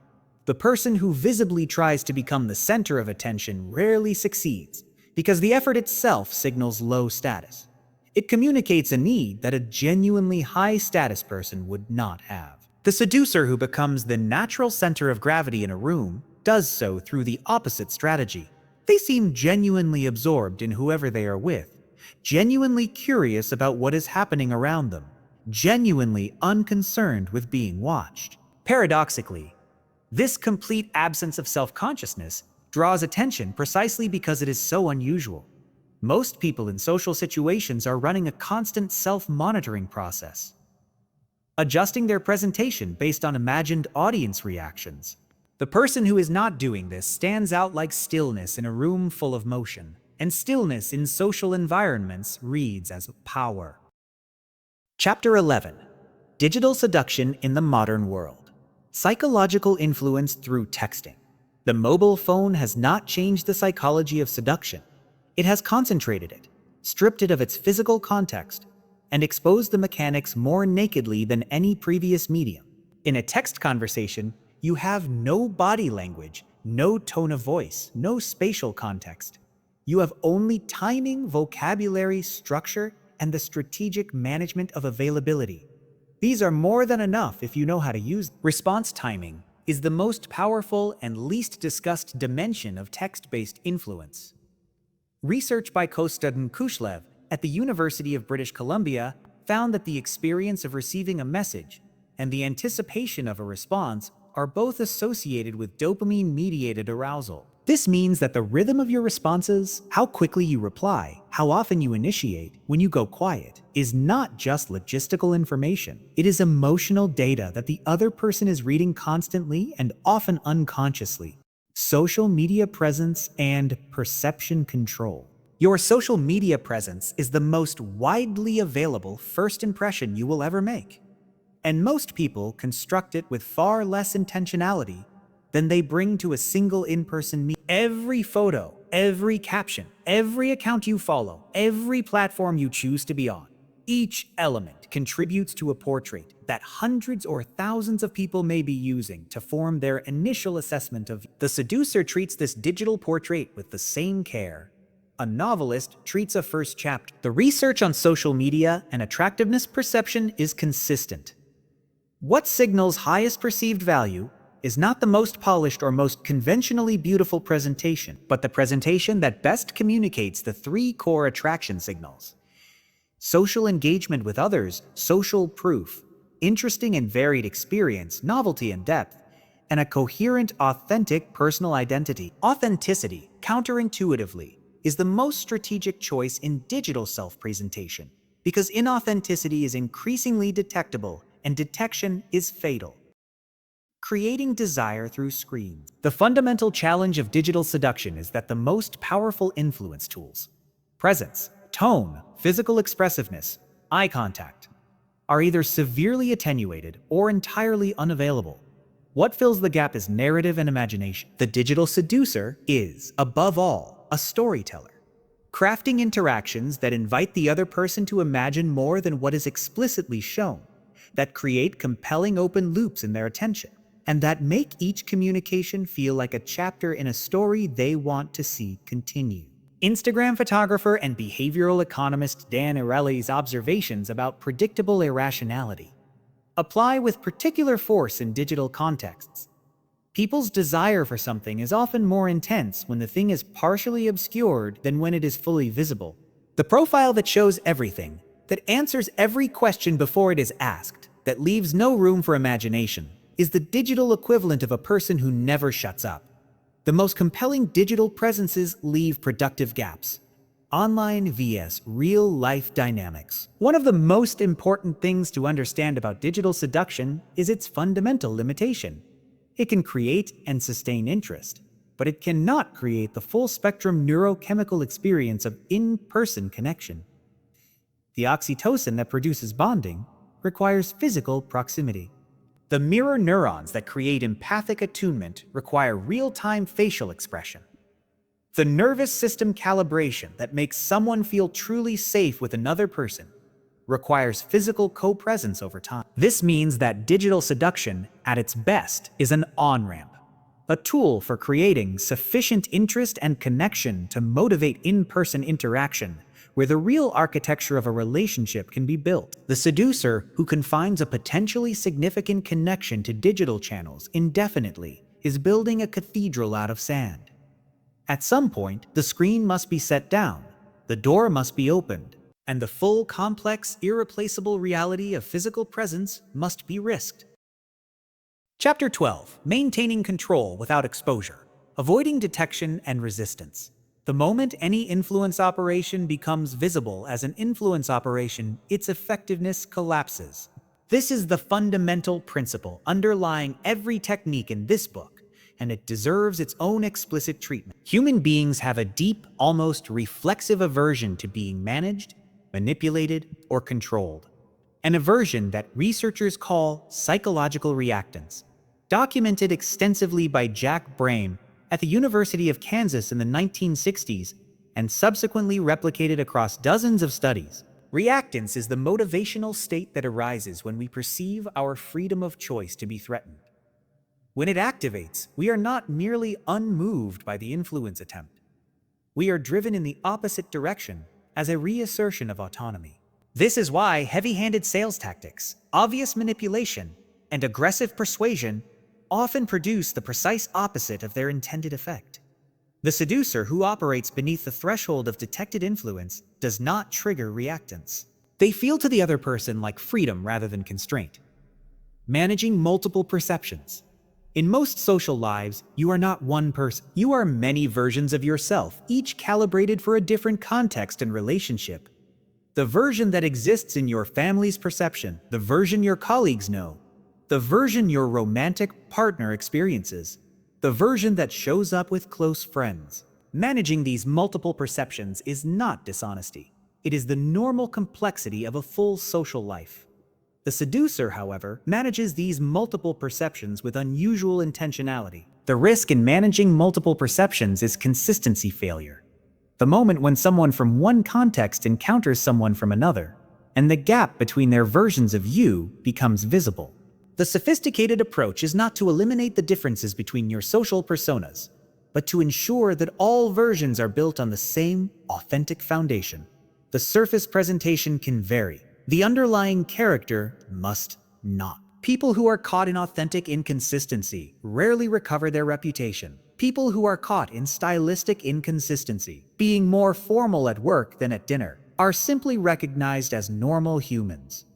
A: The person who visibly tries to become the center of attention rarely succeeds, because the effort itself signals low status. It communicates a need that a genuinely high-status person would not have. The seducer who becomes the natural center of gravity in a room does so through the opposite strategy. They seem genuinely absorbed in whoever they are with, genuinely curious about what is happening around them, genuinely unconcerned with being watched. Paradoxically, this complete absence of self-consciousness draws attention precisely because it is so unusual. Most people in social situations are running a constant self-monitoring process, adjusting their presentation based on imagined audience reactions. The person who is not doing this stands out like stillness in a room full of motion, and stillness in social environments reads as power. Chapter 11. Digital Seduction in the Modern World. Psychological Influence Through Texting. The mobile phone has not changed the psychology of seduction. It has concentrated it. stripped it of its physical context, and exposed the mechanics more nakedly than any previous medium. In a text conversation, you have no body language, no tone of voice, no spatial context. You have only timing, vocabulary, structure, and the strategic management of availability. These are more than enough if you know how to use them. Response timing is the most powerful and least discussed dimension of text-based influence. Research by Kostad and Kushlev at the University of British Columbia found that the experience of receiving a message and the anticipation of a response are both associated with dopamine-mediated arousal. This means that the rhythm of your responses, how quickly you reply, how often you initiate, when you go quiet, is not just logistical information. It is emotional data that the other person is reading constantly and often unconsciously. Social media presence and perception control. Your social media presence is the most widely available first impression you will ever make. And most people construct it with far less intentionality than they bring to a single in-person meeting. Every photo, every caption, every account you follow, every platform you choose to be on, each element contributes to a portrait that hundreds or thousands of people may be using to form their initial assessment of you. The seducer treats this digital portrait with the same care a novelist treats a first chapter. The research on social media and attractiveness perception is consistent. What signals highest perceived value is not the most polished or most conventionally beautiful presentation, but the presentation that best communicates the three core attraction signals: social engagement with others, social proof, interesting and varied experience, novelty and depth, and a coherent, authentic personal identity. Authenticity, counterintuitively, is the most strategic choice in digital self-presentation because inauthenticity is increasingly detectable and detection is fatal. Creating desire through screens. The fundamental challenge of digital seduction is that the most powerful influence tools, presence, tone, physical expressiveness, eye contact, are either severely attenuated or entirely unavailable. What fills the gap is narrative and imagination. The digital seducer is, above all, a storyteller, crafting interactions that invite the other person to imagine more than what is explicitly shown, that create compelling open loops in their attention, and that make each communication feel like a chapter in a story they want to see continue. Instagram photographer and behavioral economist Dan Ariely's observations about predictable irrationality apply with particular force in digital contexts. People's desire for something is often more intense when the thing is partially obscured than when it is fully visible. The profile that shows everything, that answers every question before it is asked, that leaves no room for imagination, is the digital equivalent of a person who never shuts up. The most compelling digital presences leave productive gaps. Online vs. real-life dynamics. One of the most important things to understand about digital seduction is its fundamental limitation. It can create and sustain interest, but it cannot create the full-spectrum neurochemical experience of in-person connection. The oxytocin that produces bonding requires physical proximity. The mirror neurons that create empathic attunement require real-time facial expression. The nervous system calibration that makes someone feel truly safe with another person requires physical co-presence over time. This means that digital seduction, at its best, is an on-ramp, a tool for creating sufficient interest and connection to motivate in-person interaction, where the real architecture of a relationship can be built. The seducer, who confines a potentially significant connection to digital channels indefinitely, is building a cathedral out of sand. At some point, the screen must be set down, the door must be opened, and the full, complex, irreplaceable reality of physical presence must be risked. Chapter 12. Maintaining control without exposure. Avoiding detection and resistance. The moment any influence operation becomes visible as an influence operation, its effectiveness collapses. This is the fundamental principle underlying every technique in this book, and it deserves its own explicit treatment. Human beings have a deep, almost reflexive aversion to being managed, manipulated, or controlled. An aversion that researchers call psychological reactance. Documented extensively by Jack Brame at the University of Kansas in the 1960s, and subsequently replicated across dozens of studies. Reactance is the motivational state that arises when we perceive our freedom of choice to be threatened. When it activates, we are not merely unmoved by the influence attempt. We are driven in the opposite direction as a reassertion of autonomy. This is why heavy-handed sales tactics, obvious manipulation, and aggressive persuasion often produce the precise opposite of their intended effect. The seducer who operates beneath the threshold of detected influence does not trigger reactance. They feel to the other person like freedom rather than constraint. Managing multiple perceptions. In most social lives, you are not one person. You are many versions of yourself, each calibrated for a different context and relationship. The version that exists in your family's perception, the version your colleagues know, the version your romantic partner experiences, the version that shows up with close friends. Managing these multiple perceptions is not dishonesty. It is the normal complexity of a full social life. The seducer, however, manages these multiple perceptions with unusual intentionality. The risk in managing multiple perceptions is consistency failure. The moment when someone from one context encounters someone from another, and the gap between their versions of you becomes visible. The sophisticated approach is not to eliminate the differences between your social personas, but to ensure that all versions are built on the same authentic foundation. The surface presentation can vary. The underlying character must not. People who are caught in authentic inconsistency rarely recover their reputation. People who are caught in stylistic inconsistency, being more formal at work than at dinner, are simply recognized as normal humans.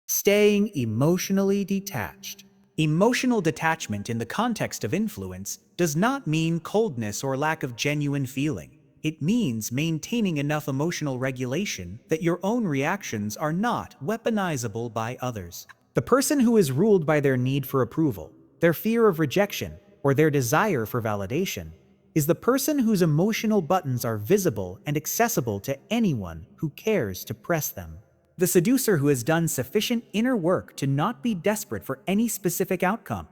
A: Staying emotionally detached. Emotional detachment in the context of influence does not mean coldness or lack of genuine feeling. It means maintaining enough emotional regulation that your own reactions are not weaponizable by others. The person who is ruled by their need for approval, their fear of rejection, or their desire for validation is the person whose emotional buttons are visible and accessible to anyone who cares to press them. The seducer who has done sufficient inner work to not be desperate for any specific outcome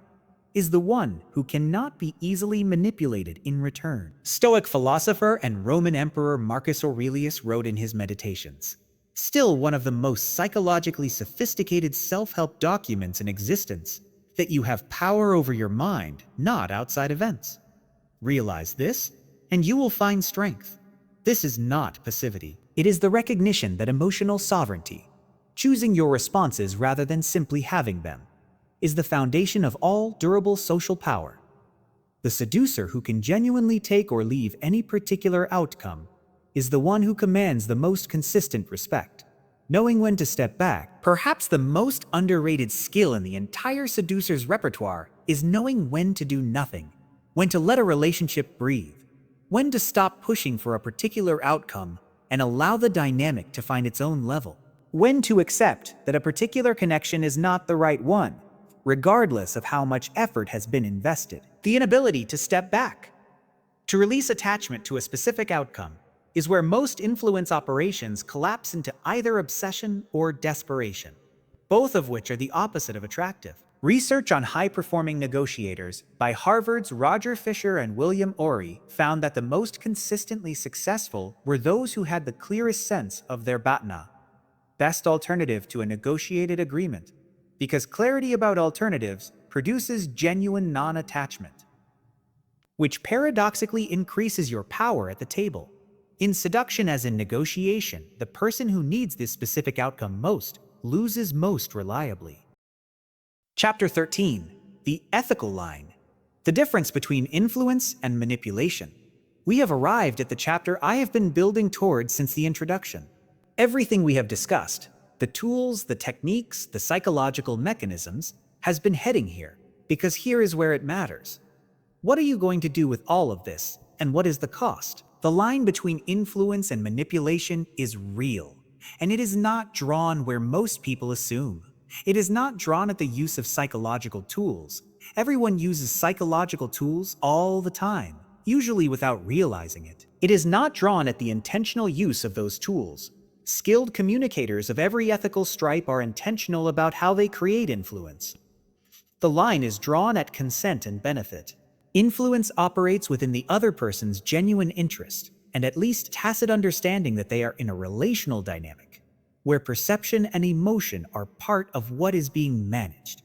A: is the one who cannot be easily manipulated in return. Stoic philosopher and Roman Emperor Marcus Aurelius wrote in his Meditations, still one of the most psychologically sophisticated self-help documents in existence, that you have power over your mind, not outside events. Realize this, and you will find strength. This is not passivity. It is the recognition that emotional sovereignty, choosing your responses rather than simply having them, is the foundation of all durable social power. The seducer who can genuinely take or leave any particular outcome is the one who commands the most consistent respect. Knowing when to step back, perhaps the most underrated skill in the entire seducer's repertoire is knowing when to do nothing, when to let a relationship breathe, when to stop pushing for a particular outcome and allow the dynamic to find its own level, when to accept that a particular connection is not the right one, regardless of how much effort has been invested. The inability to step back, to release attachment to a specific outcome, is where most influence operations collapse into either obsession or desperation, both of which are the opposite of attractive. Research on high-performing negotiators by Harvard's Roger Fisher and William Orey found that the most consistently successful were those who had the clearest sense of their BATNA, best alternative to a negotiated agreement, because clarity about alternatives produces genuine non-attachment, which paradoxically increases your power at the table. In seduction as in negotiation, the person who needs this specific outcome most loses most reliably. Chapter 13. The Ethical Line. The difference between influence and manipulation. We have arrived at the chapter I have been building towards since the introduction. Everything we have discussed, the tools, the techniques, the psychological mechanisms, has been heading here, because here is where it matters. What are you going to do with all of this, and what is the cost? The line between influence and manipulation is real, and it is not drawn where most people assume. It is not drawn at the use of psychological tools. Everyone uses psychological tools all the time, usually without realizing it. It is not drawn at the intentional use of those tools. Skilled communicators of every ethical stripe are intentional about how they create influence. The line is drawn at consent and benefit. Influence operates within the other person's genuine interest. and at least tacit understanding that they are in a relational dynamic, where perception and emotion are part of what is being managed,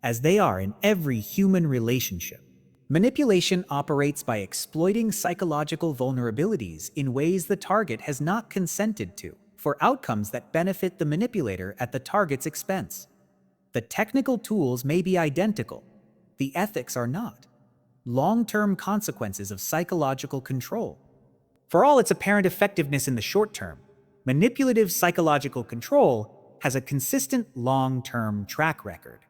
A: as they are in every human relationship. Manipulation operates by exploiting psychological vulnerabilities in ways the target has not consented to, for outcomes that benefit the manipulator at the target's expense. The technical tools may be identical, the ethics are not. Long-term consequences of psychological control. For all its apparent effectiveness in the short term, manipulative psychological control has a consistent long-term track record.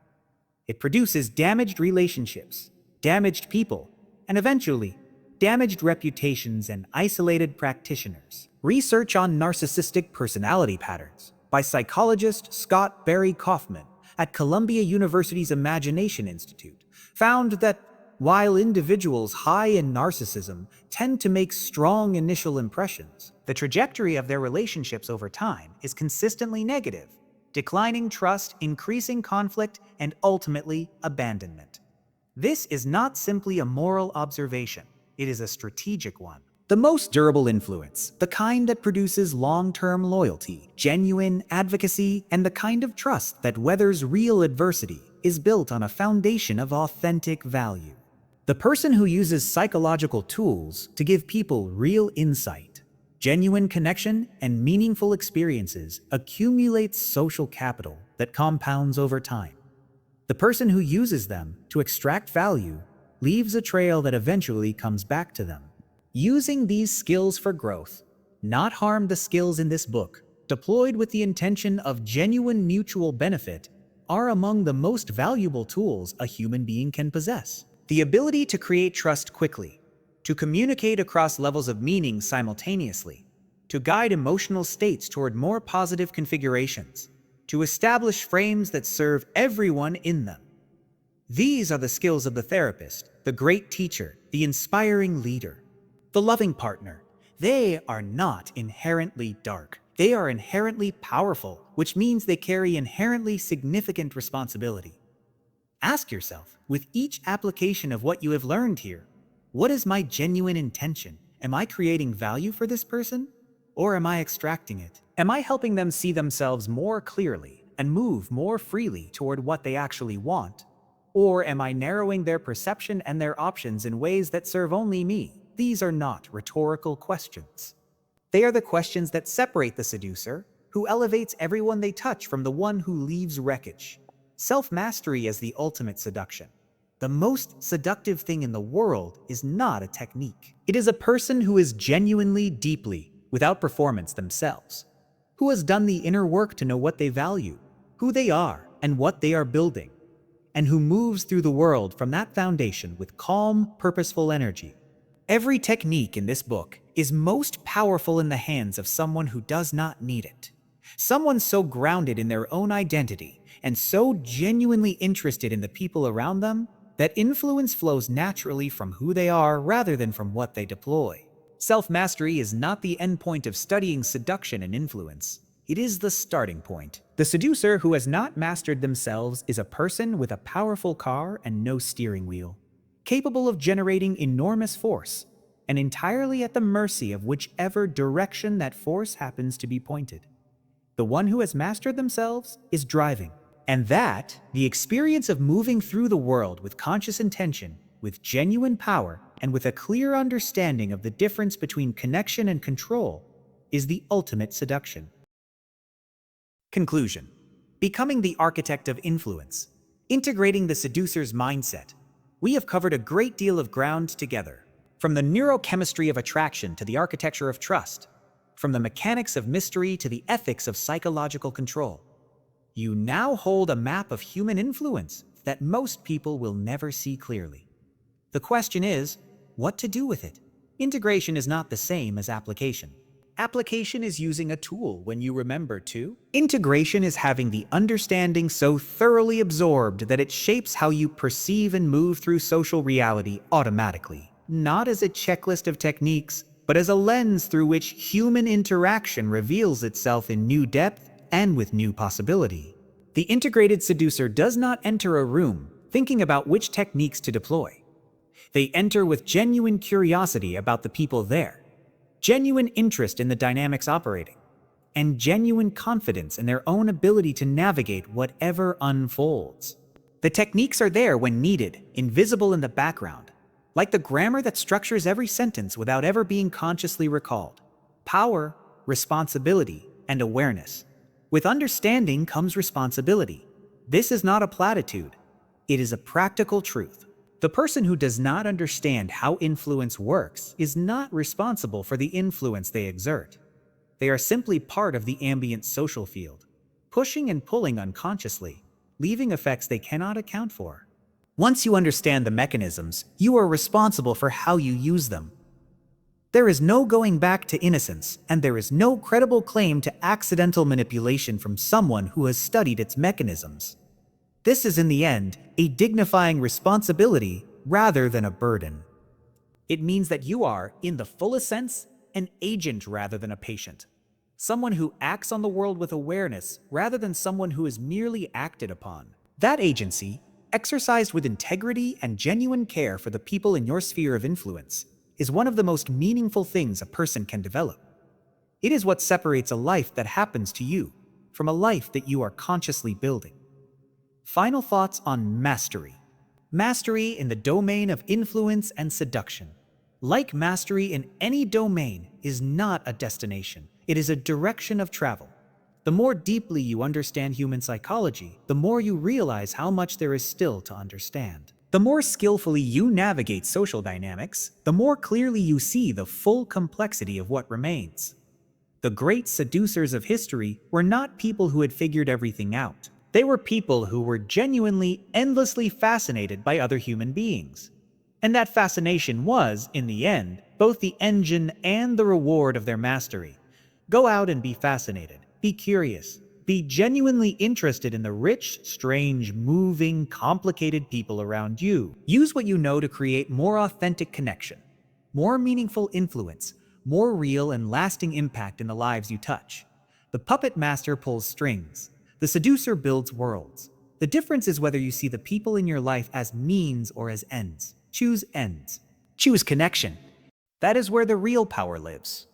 A: It produces damaged relationships, damaged people, and eventually, damaged reputations and isolated practitioners. Research on narcissistic personality patterns by psychologist Scott Barry Kaufman at Columbia University's Imagination Institute found that while individuals high in narcissism tend to make strong initial impressions, the trajectory of their relationships over time is consistently negative, declining trust, increasing conflict, and ultimately abandonment. This is not simply a moral observation, it is a strategic one. The most durable influence, the kind that produces long-term loyalty, genuine advocacy, and the kind of trust that weathers real adversity, is built on a foundation of authentic value. The person who uses psychological tools to give people real insight, genuine connection, and meaningful experiences accumulates social capital that compounds over time. The person who uses them to extract value leaves a trail that eventually comes back to them. Using these skills for growth, not harm the skills in this book, deployed with the intention of genuine mutual benefit, are among the most valuable tools a human being can possess. The ability to create trust quickly, to communicate across levels of meaning simultaneously, to guide emotional states toward more positive configurations, to establish frames that serve everyone in them. These are the skills of the therapist, the great teacher, the inspiring leader, the loving partner. They are not inherently dark. They are inherently powerful, which means they carry inherently significant responsibility. Ask yourself, with each application of what you have learned here, what is my genuine intention? Am I creating value for this person? Or am I extracting it? Am I helping them see themselves more clearly and move more freely toward what they actually want? Or am I narrowing their perception and their options in ways that serve only me? These are not rhetorical questions. They are the questions that separate the seducer, who elevates everyone they touch, from the one who leaves wreckage. Self-mastery as the ultimate seduction. The most seductive thing in the world is not a technique. It is a person who is genuinely, deeply, without performance themselves, who has done the inner work to know what they value, who they are, and what they are building, and who moves through the world from that foundation with calm, purposeful energy. Every technique in this book is most powerful in the hands of someone who does not need it. Someone so grounded in their own identity and so genuinely interested in the people around them that influence flows naturally from who they are rather than from what they deploy. Self-mastery is not the endpoint of studying seduction and influence. It is the starting point. The seducer who has not mastered themselves is a person with a powerful car and no steering wheel, capable of generating enormous force, and entirely at the mercy of whichever direction that force happens to be pointed. The one who has mastered themselves is driving, and that, the experience of moving through the world with conscious intention, with genuine power, and with a clear understanding of the difference between connection and control, is the ultimate seduction. Conclusion. Becoming the architect of influence. Integrating the seducer's mindset. We have covered a great deal of ground together, from the neurochemistry of attraction to the architecture of trust, from the mechanics of mystery to the ethics of psychological control. You now hold a map of human influence that most people will never see clearly. The question is, what to do with it? Integration is not the same as application. Application is using a tool when you remember to. Integration is having the understanding so thoroughly absorbed that it shapes how you perceive and move through social reality automatically, not as a checklist of techniques, but as a lens through which human interaction reveals itself in new depth and with new possibility. The integrated seducer does not enter a room thinking about which techniques to deploy. They enter with genuine curiosity about the people there. genuine interest in the dynamics operating, and genuine confidence in their own ability to navigate whatever unfolds. The techniques are there when needed, invisible in the background, like the grammar that structures every sentence without ever being consciously recalled. Power, responsibility, and awareness. With understanding comes responsibility. This is not a platitude. It is a practical truth. The person who does not understand how influence works is not responsible for the influence they exert. They are simply part of the ambient social field, pushing and pulling unconsciously, leaving effects they cannot account for. Once you understand the mechanisms, you are responsible for how you use them. There is no going back to innocence, and there is no credible claim to accidental manipulation from someone who has studied its mechanisms. This is, in the end, a dignifying responsibility rather than a burden. It means that you are, in the fullest sense, an agent rather than a patient. Someone who acts on the world with awareness rather than someone who is merely acted upon. That agency, exercised with integrity and genuine care for the people in your sphere of influence, is one of the most meaningful things a person can develop. It is what separates a life that happens to you from a life that you are consciously building. Final thoughts on mastery. Mastery in the domain of influence and seduction. Like mastery in any domain, is not a destination. It is a direction of travel. The more deeply you understand human psychology, the more you realize how much there is still to understand. The more skillfully you navigate social dynamics, the more clearly you see the full complexity of what remains. The great seducers of history were not people who had figured everything out. They were people who were genuinely, endlessly fascinated by other human beings. And that fascination was, in the end, both the engine and the reward of their mastery. Go out and be fascinated. Be curious. Be genuinely interested in the rich, strange, moving, complicated people around you. Use what you know to create more authentic connection, more meaningful influence, more real and lasting impact in the lives you touch. The puppet master pulls strings. The seducer builds worlds. The difference is whether you see the people in your life as means or as ends. Choose ends. Choose connection. That is where the real power lives.